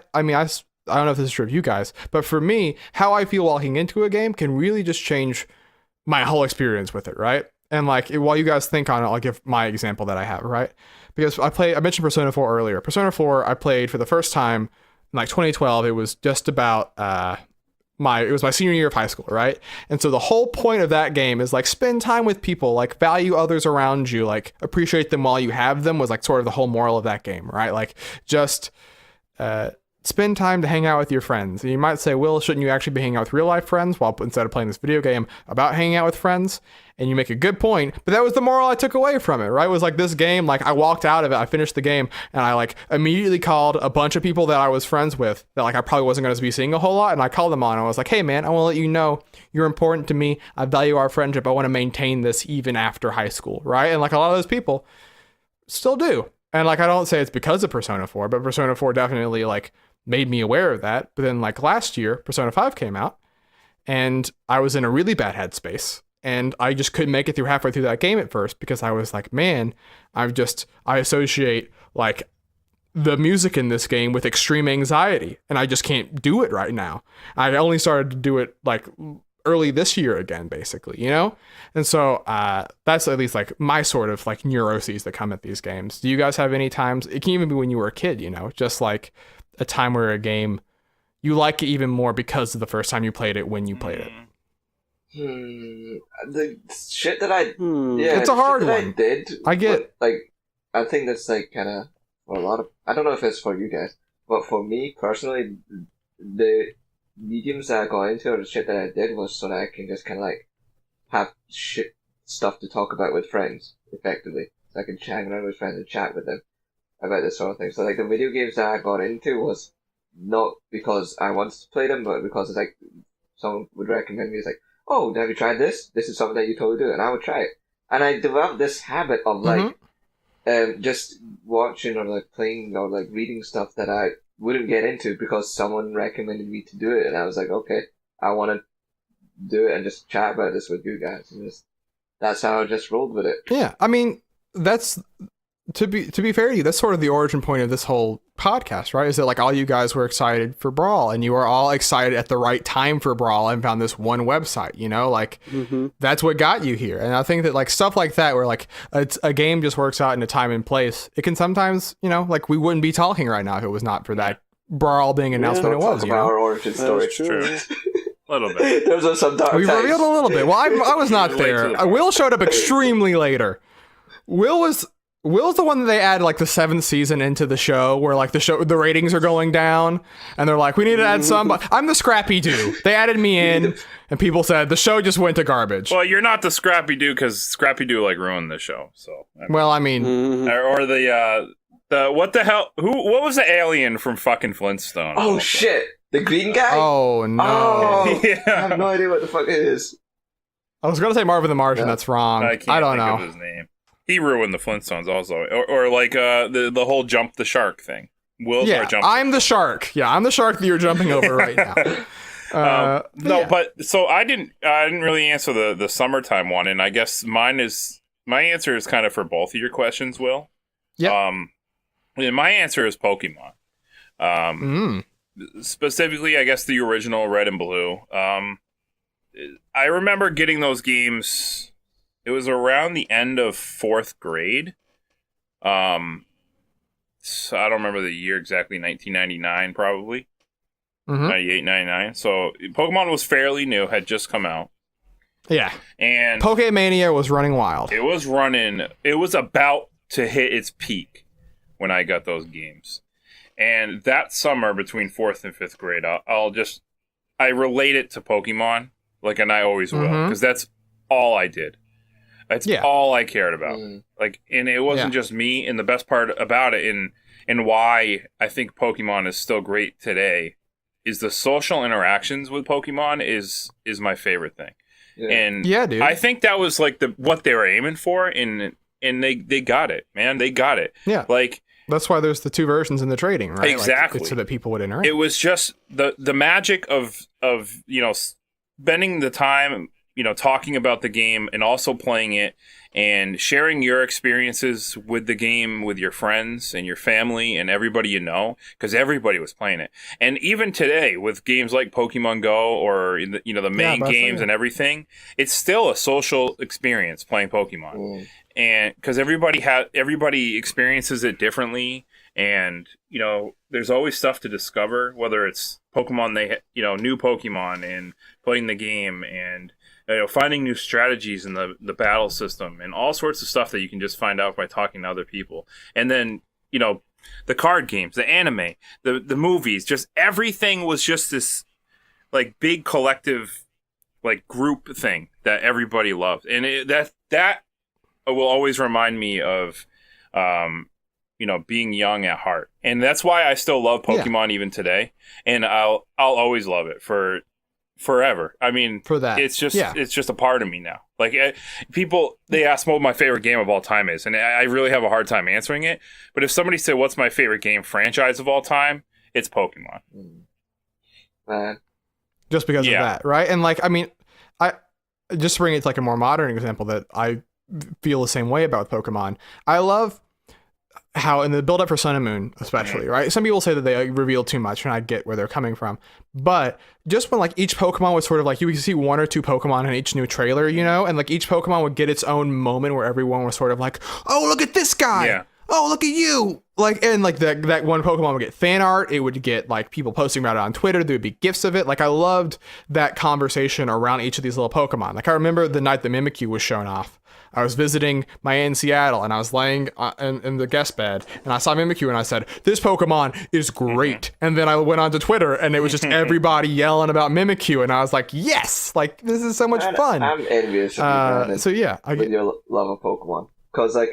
don't know if this is true of you guys, but for me, how I feel walking into a game can really just change my whole experience with it, right? And like, while you guys think on it, I'll give my example that I have, right? Because I mentioned Persona 4 earlier. Persona 4, I played for the first time in like 2012. It was just about it was my senior year of high school, right? And so the whole point of that game is like spend time with people, like value others around you, like appreciate them while you have them was like sort of the whole moral of that game, right? Like just spend time to hang out with your friends. And you might say, Will, shouldn't you actually be hanging out with real life friends instead of playing this video game about hanging out with friends? And you make a good point, but that was the moral I took away from it, right? It was like this game, like I walked out of it, I finished the game, and I like immediately called a bunch of people that I was friends with that like I probably wasn't going to be seeing a whole lot, and I called them on. I was like, hey man, I want to let you know you're important to me. I value our friendship. I want to maintain this even after high school, right? And like a lot of those people still do. And like, I don't say it's because of Persona 4, but Persona 4 definitely like made me aware of that. But then like last year, Persona 5 came out and I was in a really bad headspace. And I just couldn't make it through halfway through that game at first because I was like, man, I associate like the music in this game with extreme anxiety and I just can't do it right now. I only started to do it like early this year again, basically, you know? And so that's at least like my sort of like neuroses that come at these games. Do you guys have any times, it can even be when you were a kid, you know, just like a time where a game, you like it even more because of the first time you played it when you played it? The shit that I it's a hard one. I did. I get like I think that's like kind of for a lot of. I don't know if it's for you guys, but for me personally, the mediums that I got into or the shit that I did was so that I can just kind of like have shit stuff to talk about with friends effectively. So I can hang around with friends and chat with them about this sort of thing. So like the video games that I got into was not because I wanted to play them, but because it's like someone would recommend me. It's like, oh, have you tried this? This is something that you totally do, and I would try it. And I developed this habit of like, just watching or like playing or like reading stuff that I wouldn't get into because someone recommended me to do it, and I was like, okay, I want to do it and just chat about this with you guys, and that's how I just rolled with it. Yeah, I mean, that's to be fair to you, that's sort of the origin point of this whole podcast, right? Is that like all you guys were excited for Brawl and you were all excited at the right time for Brawl and found this one website, you know, like that's what got you here. And I think that like stuff like that, where like a game just works out in a time and place, it can sometimes, you know, like we wouldn't be talking right now if it was not for that Brawl being announced when it was, you know? Our origin story. True. A little bit. Those are some dark We times. revealed a little bit. Well, I was not there. Will showed up extremely later. Will's the one that they add like the 7th season into the show, where like the ratings are going down, and they're like, we need to add some. But I'm the Scrappy Doo. They added me in, and people said the show just went to garbage. Well, you're not the Scrappy Doo because Scrappy Doo like ruined the show. So I mean, or the what the hell? What was the alien from fucking Flintstone? Oh shit, the green guy. Oh no. Oh, yeah. I have no idea what the fuck it is. I was gonna say Marvin the Martian. That's wrong. I can't I don't think know. of his name. He ruined the Flintstones also, or like the whole jump the shark thing. Will's our jump. I'm the shark. Yeah, I'm the shark that you're jumping over right now. But so I didn't really answer the summertime one, and I guess my answer is kind of for both of your questions, Will. Yeah. And my answer is Pokemon. Specifically, I guess the original Red and Blue. I remember getting those games. It was around the end of 4th grade. So I don't remember the year exactly, 1999 probably. 98, 99. So Pokemon was fairly new, had just come out. Yeah. And Pokemania was running wild. It was about to hit its peak when I got those games. And that summer between 4th and 5th grade, I relate it to Pokemon, like, and I always will, because that's all I did. That's all I cared about. Like, and it wasn't just me. And the best part about it, and why I think Pokemon is still great today, is the social interactions with Pokemon is my favorite thing. Yeah. And dude. I think that was like what they were aiming for, and they got it, man. They got it. Yeah. Like, that's why there's the 2 versions in the trading, right? Exactly. Like, so that people would interact. It was just the magic of spending the time, talking about the game and also playing it and sharing your experiences with the game with your friends and your family and everybody you know, because everybody was playing it. And even today with games like Pokemon Go or the main games and everything, it's still a social experience playing Pokemon. And because everybody experiences it differently, and there's always stuff to discover, whether it's Pokemon new Pokemon and playing the game, and finding new strategies in the battle system, and all sorts of stuff that you can just find out by talking to other people. And then the card games, the anime, the movies, just everything was just this like big collective like group thing that everybody loved, and that will always remind me of being young at heart. And that's why I still love Pokemon even today, and I'll always love it for forever. I mean, For that. it's just Yeah. it's just a part of me now. Like people, they ask what my favorite game of all time is, and I really have a hard time answering it. But if somebody said, "What's my favorite game franchise of all time?" It's Pokemon. Man. Just because Yeah. of that, right? And like, I mean, I just to bring it to like a more modern example that I feel the same way about Pokemon. I love how in the build up for Sun and Moon, especially, right? Some people say that they reveal too much, and I get where they're coming from. But just when like each Pokemon was sort of like you would see one or two Pokemon in each new trailer, you know, and like each Pokemon would get its own moment where everyone was sort of like, "Oh, look at this guy! Yeah. Oh, look at you!" Like, and like that one Pokemon would get fan art. It would get like people posting about it on Twitter. There would be gifs of it. Like, I loved that conversation around each of these little Pokemon. Like, I remember the night that Mimikyu was shown off. I was visiting my aunt in Seattle, and I was laying in the guest bed, and I saw Mimikyu, and I said, "This Pokemon is great." And then I went onto Twitter, and it was just everybody yelling about Mimikyu, and I was like, "Yes! Like, this is so much fun." I'm envious of you, man, So yeah, with your love of Pokemon. Because, like,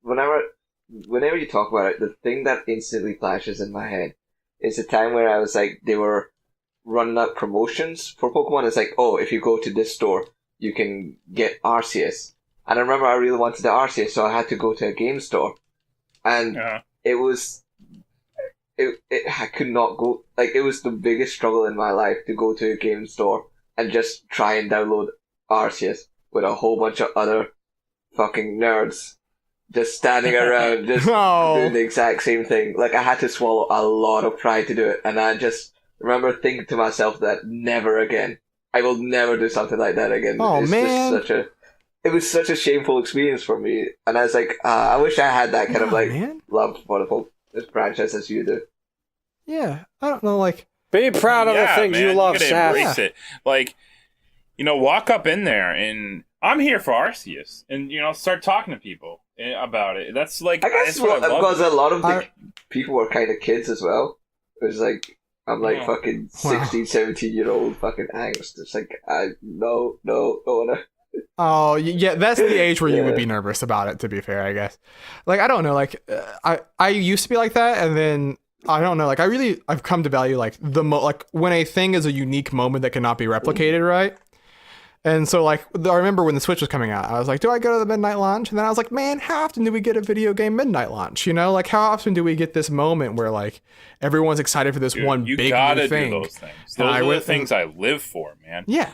whenever you talk about it, the thing that instantly flashes in my head is the time where I was like, they were running out promotions for Pokemon. It's like, oh, if you go to this store, you can get Arceus. And I remember I really wanted the Arceus, so I had to go to a game store. And it was... I could not go... Like, it was the biggest struggle in my life to go to a game store and just try and download Arceus with a whole bunch of other fucking nerds just standing around, just doing the exact same thing. Like, I had to swallow a lot of pride to do it. And I just remember thinking to myself that never again. I will never do something like that again. Oh, man. It was such a shameful experience for me. And I was like, I wish I had that kind of like love for the whole franchise as you do. Yeah, I don't know, like... Be proud of the things you love, Seth. Embrace it. Like, you know, walk up in there and I'm here for Arceus, and you know, start talking to people about it. That's like, I guess that's what I love. because a lot of the people were kind of kids as well. It was like, I'm like fucking 16, 17-year-old fucking angst. It's like, no, no. Oh, yeah, that's the age where you would be nervous about it, to be fair, I guess. Like, I don't know, like, I used to be like that, and then, I don't know, like, I've come to value, like, like, when a thing is a unique moment that cannot be replicated, right? And so, like, I remember when the Switch was coming out, I was like, do I go to the midnight launch? And then I was like, man, how often do we get a video game midnight launch? You know, like, how often do we get this moment where, like, everyone's excited for this one big new thing? You gotta do those things. Those are the things I live for, man. Yeah.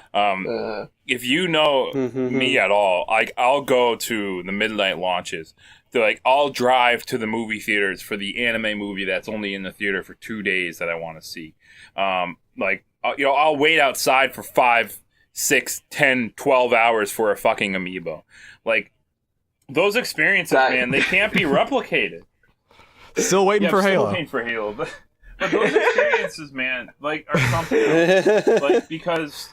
If you know me at all, I'll go to the midnight launches. Like, I'll drive to the movie theaters for the anime movie that's only in the theater for 2 days that I want to see. Like, you know, I'll wait outside for 5, 6, 10, 12 hours for a fucking amiibo. Like, those experiences, man, they can't be replicated. Still waiting for Halo. Still waiting for Halo. But those experiences, man, like, are something else. Like, because,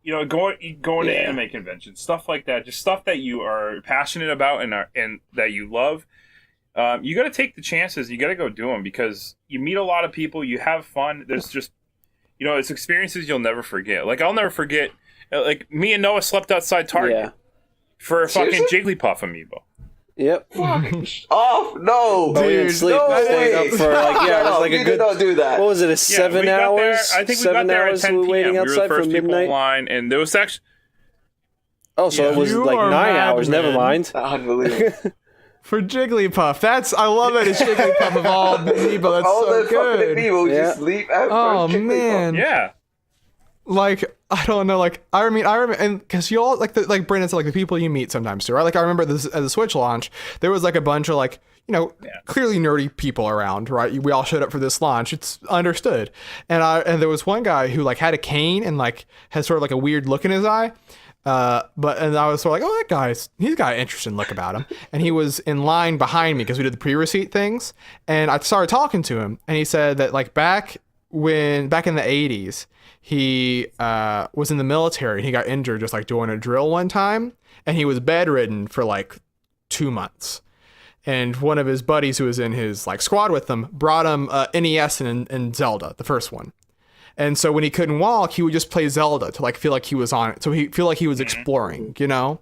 you know, going to anime conventions, stuff like that, just stuff that you are passionate about and that you love, you got to take the chances. You got to go do them because you meet a lot of people, you have fun. There's just, you know, it's experiences you'll never forget. Like, I'll never forget, like, me and Noah slept outside Target for a fucking Jigglypuff amiibo. Yep. Oh no, dude! We didn't sleep. No Stayed up for like it was like a good. Did not do that. What was it? 7 hours? I think we got there at 10 p.m. Waiting outside we were the first for people midnight. in line, and there was actually. Oh, so it was like 9 hours. Never mind. Unbelievable. For Jigglypuff, I love that it's Jigglypuff of all the amiibo. That's all so the good. fucking people just leap out. Oh for man. Yeah. Like, I don't know, like, I remember, and because you all, like, like Brandon said, like, the people you meet sometimes too, right? Like, I remember this at the Switch launch, there was, like, a bunch of, like, you know, clearly nerdy people around, right? We all showed up for this launch. It's understood. And there was one guy who, like, had a cane and, like, had sort of, like, a weird look in his eye. And I was sort of like, oh, he's got an interesting look about him. And he was in line behind me because we did the pre-receipt things. And I started talking to him, and he said that, like, back in the 80s, he was in the military. He got injured just like doing a drill one time, and he was bedridden for like 2 months. And one of his buddies who was in his like squad with him brought him NES and Zelda, the first one. And so when he couldn't walk, he would just play Zelda to like feel like he was on it. So he feel like he was exploring, you know?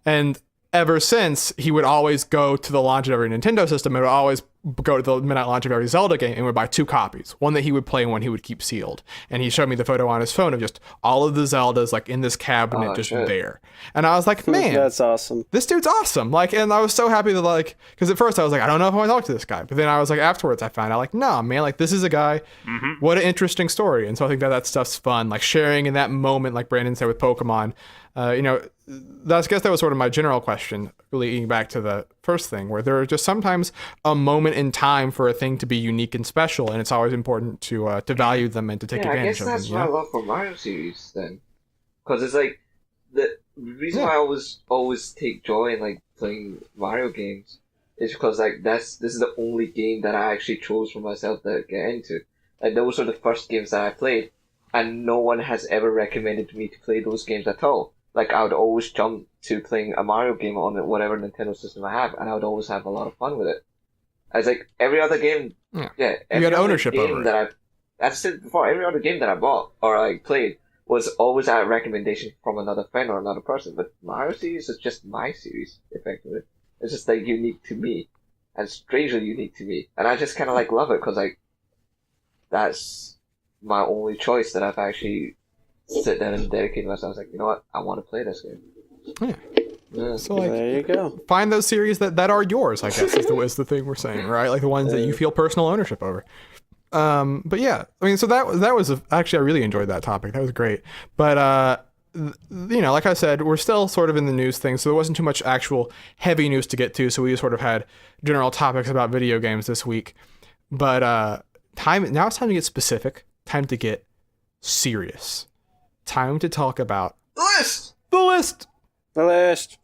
And ever since, he would always go to the launch of every Nintendo system and would always go to the midnight launch of every Zelda game and would buy 2 copies, one that he would play and one he would keep sealed. And he showed me the photo on his phone of just all of the Zeldas like in this cabinet there. And I was like, man, that's awesome. This dude's awesome. Like, and I was so happy that like, because at first I was like, I don't know if I want to talk to this guy. But then I was like, afterwards I found out like, nah, man, like this is a guy. What an interesting story. And so I think that stuff's fun. Like sharing in that moment, like Brandon said with Pokemon, I guess that was sort of my general question, leading back to the first thing, where there are just sometimes a moment in time for a thing to be unique and special, and it's always important to value them and to take advantage of them. I guess that's what I love for Mario series then, because it's like the reason why I always take joy in like playing Mario games is because like this is the only game that I actually chose for myself to get into. Like those are the first games that I played, and no one has ever recommended me to play those games at all. Like, I would always jump to playing a Mario game on whatever Nintendo system I have, and I would always have a lot of fun with it. It's like every other game, every you had ownership over it. That's it before. Every other game that I bought or like played was always a recommendation from another friend or another person. But Mario series is just my series, effectively. It's just like unique to me, and strangely unique to me, and I just kind of like love it because like that's my only choice that I've actually sit down and dedicate myself. I was like, you know what? I want to play this game. Yeah. So like, there you go. Find those series that are yours, I guess, is the thing we're saying, right? Like the ones that you feel personal ownership over. But yeah, I mean, so that was actually, I really enjoyed that topic. That was great. But, like I said, we're still sort of in the news thing, so there wasn't too much actual heavy news to get to. So we just sort of had general topics about video games this week. But now it's time to get specific. Time to get serious. Time to talk about the list.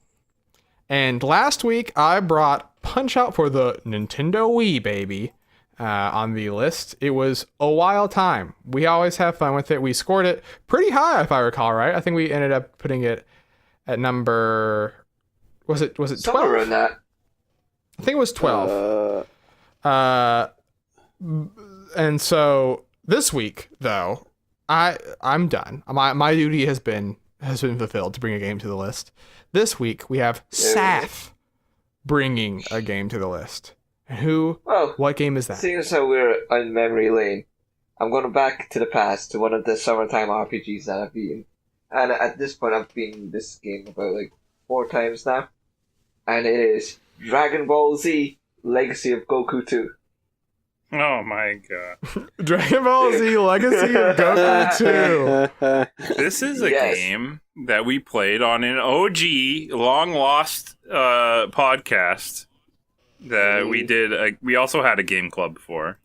And last week I brought Punch-Out for the Nintendo Wii, baby, on the list. It was a wild time. We always have fun with it. We scored it pretty high, if I recall, right? I think we ended up putting it at number, was it 12? Somewhere around that. I think it was 12. And so this week, though, I'm done. My duty has been fulfilled to bring a game to the list. This week we have Saf bringing a game to the list. What game is that? Seeing as how we're on memory lane, I'm going back to the past to one of the summertime RPGs that I've beaten. And at this point I've beaten this game about like 4 times now. And it is Dragon Ball Z Legacy of Goku 2. Oh my god. Dragon Ball Z Legacy of Goku 2. This is a game that we played on an OG, long lost podcast that we did. We also had a game club before.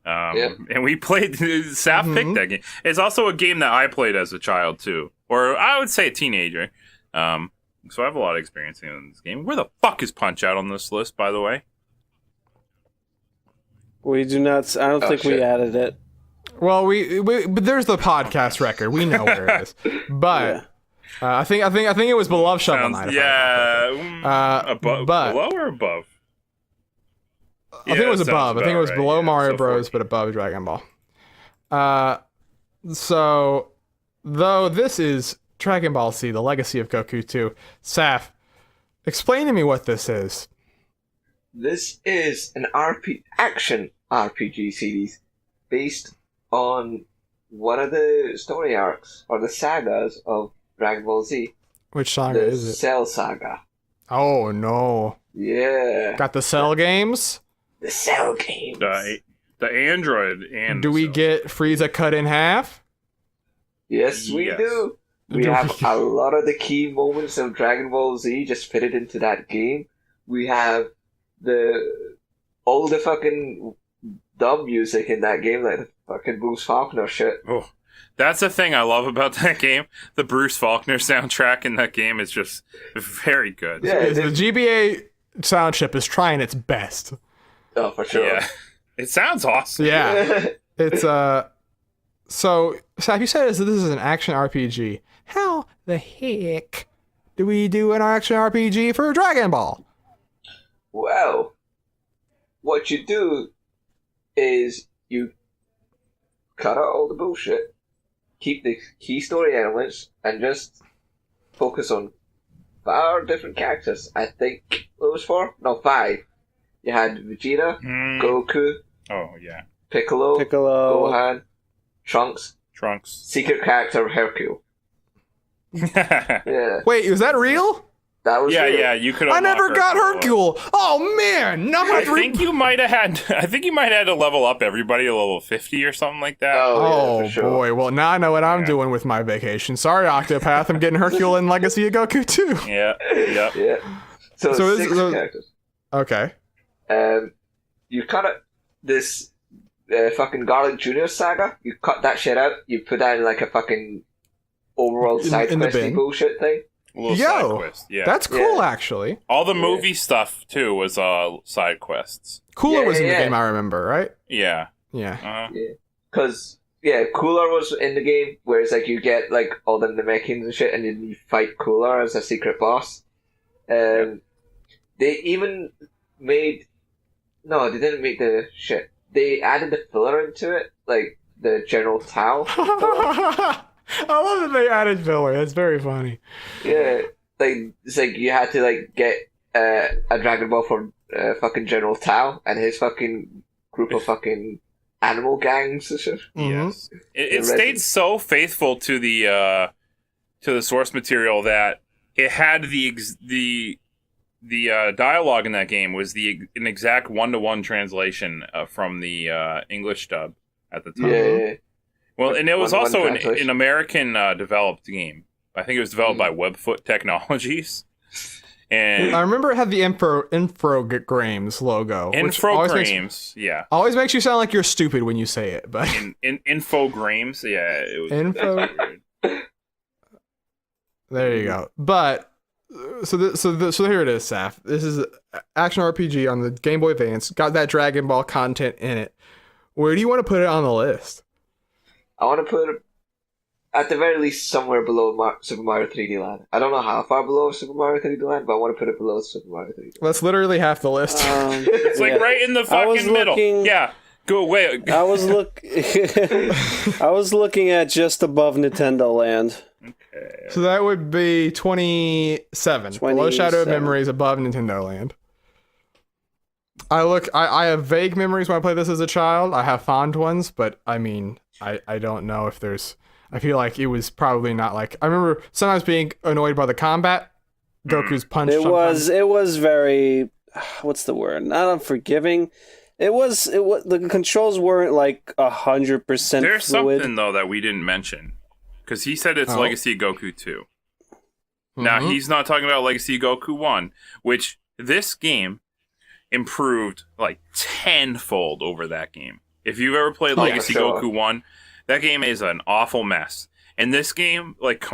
And we played, Saf picked that game. It's also a game that I played as a child too. Or I would say a teenager. So I have a lot of experience in this game. Where the fuck is Punch-Out on this list, by the way? We do not. I don't think we added it. Well, but there's the podcast record. We know where it is. But I think it was below Shovel Knight. Below or above? I think it was above. I think it was below Mario Bros, but above Dragon Ball. So, though this is Dragon Ball Z, the Legacy of Goku 2, Saf, explain to me what this is. This is an action RPG series based on one of the story arcs or the sagas of Dragon Ball Z. Which saga is it? The Cell Saga. Oh no! Yeah. Got the Cell games. The Cell games. The Android and. Do we get Frieza cut in half? Yes, we do. We have a lot of the key moments of Dragon Ball Z just fitted into that game. We have all the fucking dub music in that game, like the fucking Bruce Faulkner shit. Oh, that's the thing I love about that game. The Bruce Faulkner soundtrack in that game is just very good. Yeah, the GBA sound chip is trying its best. Oh, for sure. Yeah, it sounds awesome. Yeah, it's So, Saf, you said this is an action RPG. How the heck do we do an action RPG for Dragon Ball? Well, what you do is you cut out all the bullshit, keep the key story elements, and just focus on 4 different characters. I think it was 4? No, 5. You had Vegeta, Goku, Oh yeah, Piccolo. Gohan, Trunks, secret character Hercule. Yeah, Wait, is that real? that was real. yeah. You could. I never unlock got Hercule. Oh man, not my I think you might have had. I think you might have had to level up everybody to level 50 or something like that. Oh yeah, for sure. boy, well now I know what I'm doing with my vacation. Sorry, Octopath, I'm getting Hercule in Legacy of Goku too. Yeah. Yeah. So this- 6 characters. Okay. You cut it. This fucking Garlic Jr. saga. You cut that shit out. You put that in like a fucking overall side in the questy bin. bullshit thing. A little Yo, side quest. Yeah. That's cool, Yeah. actually. all the movie stuff too was side quests. Cooler Yeah, was in the yeah. game, I remember, right? Yeah. Yeah. Because Cooler was in the game, where it's like you get like all the Namekians and shit, and then you fight Cooler as a secret boss. They even made they didn't make the shit. They added the filler into it, like the General Tao. I love that they added filler. That's very funny. Yeah, like it's like you had to like get a Dragon Ball from fucking General Tao and his fucking group of fucking animal gangs and shit. Mhm. Yes. It stayed so faithful to the source material that it had the dialogue in that game was an exact 1-to-1 translation from the English dub at the time. Yeah. Well, and it was 1-to-1 also translation. an American developed game. I think it was developed by Webfoot Technologies. And I remember it had the Infogrames logo. which always makes you sound like you're stupid when you say it, but Infogrames, yeah. It was Info- weird. there you go. But so here it is, Saf. This is action RPG on the Game Boy Advance. Got that Dragon Ball content in it. Where do you want to put it on the list? I want to put it at the very least somewhere below Super Mario 3D Land. I don't know how far below Super Mario 3D Land, but I want to put it below Super Mario 3D Land. That's literally half the list. It's like right in the fucking middle. Yeah. Go away. I was looking at just above Nintendo Land. Okay. So that would be 27. Below Shadow of 27. Memories, above Nintendo Land. I have vague memories when I played this as a child. I have fond ones, but I mean, I don't know if there's... I feel like it was probably not like... I remember sometimes being annoyed by the combat. Goku's punch. It was very... What's the word? Not unforgiving. It was the controls weren't like 100% There's fluid. something, though, that we didn't mention. Because he said it's Legacy of Goku 2. Now, he's not talking about Legacy of Goku 1, which this game improved like tenfold over that game. If you've ever played Legacy Goku 1, that game is an awful mess. And this game, like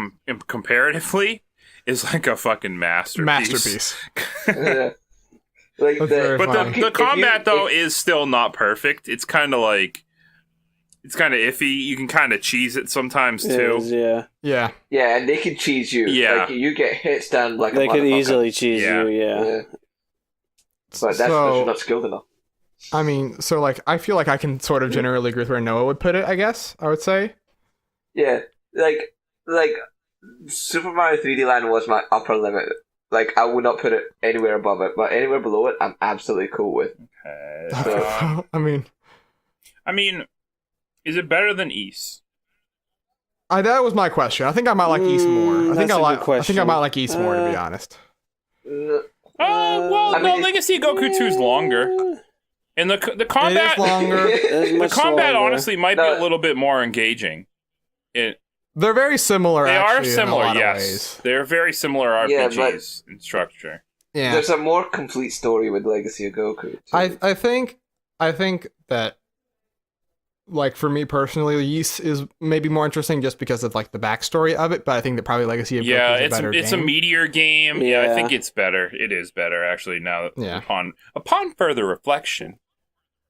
comparatively, is like a fucking masterpiece. Like But the combat, though, is still not perfect. It's kind of like... It's kind of iffy. You can kind of cheese it sometimes, too. Yeah. Yeah, and they can cheese you. Yeah. Like, you get hits down like They a can motherfucker. easily cheese you, Yeah. But that's So- you're not skilled enough. I mean, so like, I feel like I can sort of generally agree with where Noah would put it, I guess, I would say. Yeah, like Super Mario 3D Land was my upper limit. Like, I would not put it anywhere above it, but anywhere below it, I'm absolutely cool with. Okay. I mean, is it better than East? that was my question. I think I might like East more. I think I might like East more, to be honest. Legacy of Goku 2 is longer. And the combat... It is longer. The combat, honestly, might be a little bit more engaging. They're very similar, They actually, are in a similar, lot of yes. ways. They're very similar RPGs in structure. Yeah. There's a more complete story with Legacy of Goku. Too. I think that, like, for me personally, Yeast is maybe more interesting just because of like the backstory of it. But I think that probably Legacy of Goku is a better it's game. a meteor game. Yeah, I Yeah. think it's better. It is better actually. Now, upon further reflection,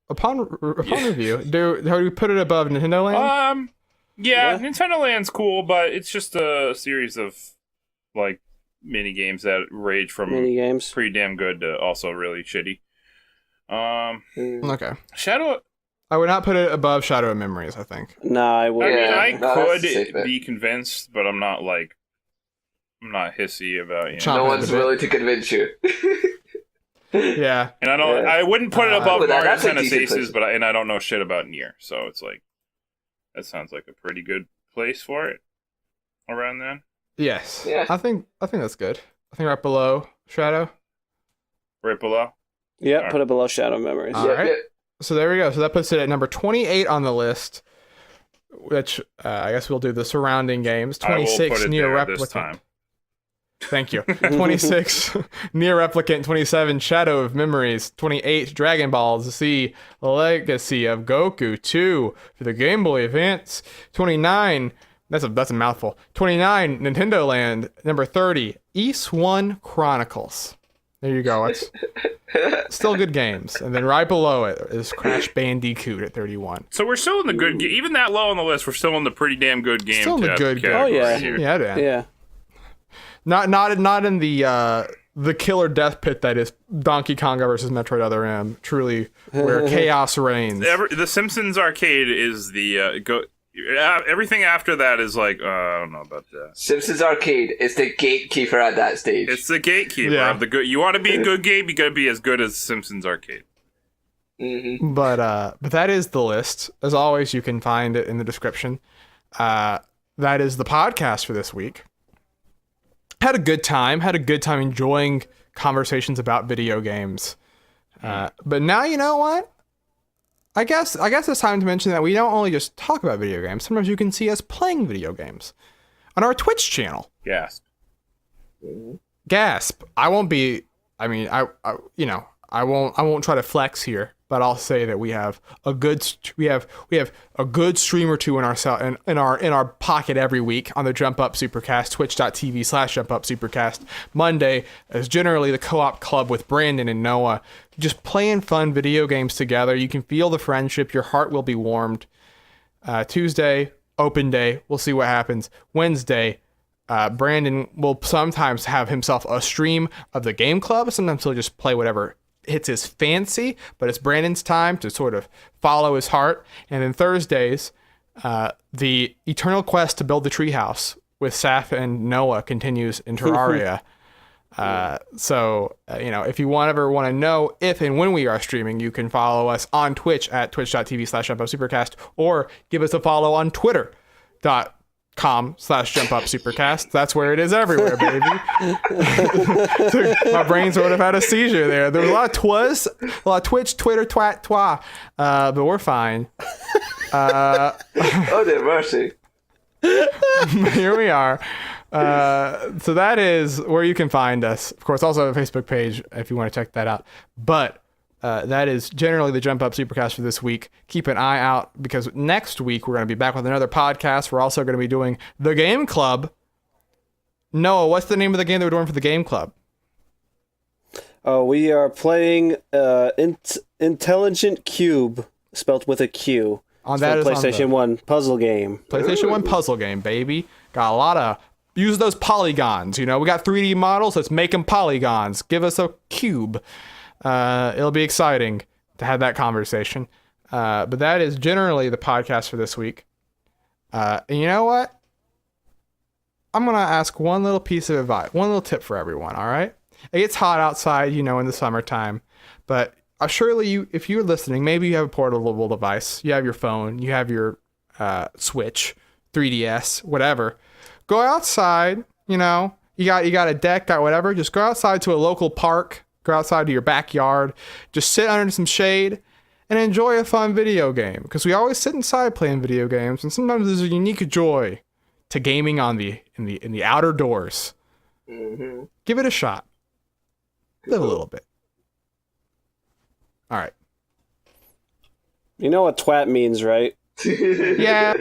upon review, do we put it above Nintendo Land? Yeah, Nintendo Land's cool, but it's just a series of like mini games that range from Minigames. pretty damn good to also really shitty. Okay. Shadow. I would not put it above Shadow of Memories, I think. No, I I wouldn't. mean, I no, that's a safe could bet. be convinced, but I'm not hissy about No Chomp one's it a bit. willing to convince you. Yeah. And I wouldn't put it above Mario that's a Tennis decent Aces, place. and I don't know shit about Nier, so it's like that sounds like a pretty good place for it around then. Yes. Yeah. I think that's good. I think right below Shadow. Right below. Yeah, put it below Shadow Memories. All right. So there we go. So that puts it at number 28 on the list, which I guess we'll do the surrounding games. 26 I will put it Near there this Replicant. time. Thank you. 26 Near Replicant. 27 Shadow of Memories. 28 Dragon Ball Z Legacy of Goku 2 for the Game Boy Advance. 29. That's a mouthful. 29 Nintendo Land. Number 30 East 1 Chronicles. There you go. It's still good games. And then right below it is Crash Bandicoot at 31. So we're still in the good. Even that low on the list, we're still in the pretty damn good game. Still in the good game. Oh, yeah. Yeah, Dan. Yeah. Not in the killer death pit that is Donkey Kong versus Metroid Other M. Truly, where chaos reigns. The Simpsons arcade is the everything after that is like I don't know about that. Simpsons Arcade is the gatekeeper at that stage. It's the gatekeeper of the good. You want to be a good game, you got to be as good as Simpsons Arcade. Mm-hmm. But that is the list. As always, you can find it in the description. That is the podcast for this week. Had a good time enjoying conversations about video games. But now, you know what? I guess it's time to mention that we don't only just talk about video games. Sometimes you can see us playing video games on our Twitch channel. Gasp. Gasp. I won't try to flex here, but I'll say that we have a good stream or two in our pocket every week on the Jump Up Supercast, twitch.tv/Jump Up Supercast. Monday is generally the co-op club with Brandon and Noah, just playing fun video games together. You can feel the friendship. Your heart will be warmed. Tuesday, open day. We'll see what happens. Wednesday, Brandon will sometimes have himself a stream of the game club. Sometimes he'll just play whatever hits his fancy, but it's Brandon's time to sort of follow his heart. And then Thursdays, the eternal quest to build the treehouse with Saf and Noah continues in Terraria. So if you ever want to know if and when we are streaming, you can follow us on Twitch at twitch.tv/JumpUpSupercast, or give us a follow on Twitter.com/JumpUpSupercast. That's where it is everywhere, baby. My brain sort of had a seizure there. There was a lot of Twitch, Twitter, twat, but we're fine. Oh, dear mercy. Here we are. So that is where you can find us. Of course, also a Facebook page if you want to check that out. But that is generally the Jump Up Supercast for this week. Keep an eye out, because next week we're going to be back with another podcast. We're also going to be doing the Game Club. Noah, what's the name of the game that we're doing for the Game Club? Oh, we are playing Intelligent Cube, spelt with a Q. On that is PlayStation 1 puzzle game. PlayStation 1 puzzle game, baby. Got a lot of... Use those polygons. We got 3D models. Let's make them polygons. Give us a cube. It'll be exciting to have that conversation. But that is generally the podcast for this week. And you know what? I'm going to ask one little piece of advice, one little tip for everyone, all right? It gets hot outside, in the summertime. But surely if you're listening, maybe you have a portable device. You have your phone. You have your Switch, 3DS, whatever. Go outside, you got a deck, got whatever. Just go outside to a local park. Go outside to your backyard. Just sit under some shade and enjoy a fun video game. Because we always sit inside playing video games, and sometimes there's a unique joy to gaming in the outer doors. Mm-hmm. Give it a shot. Live a little bit. All right. You know what twat means, right? Yeah.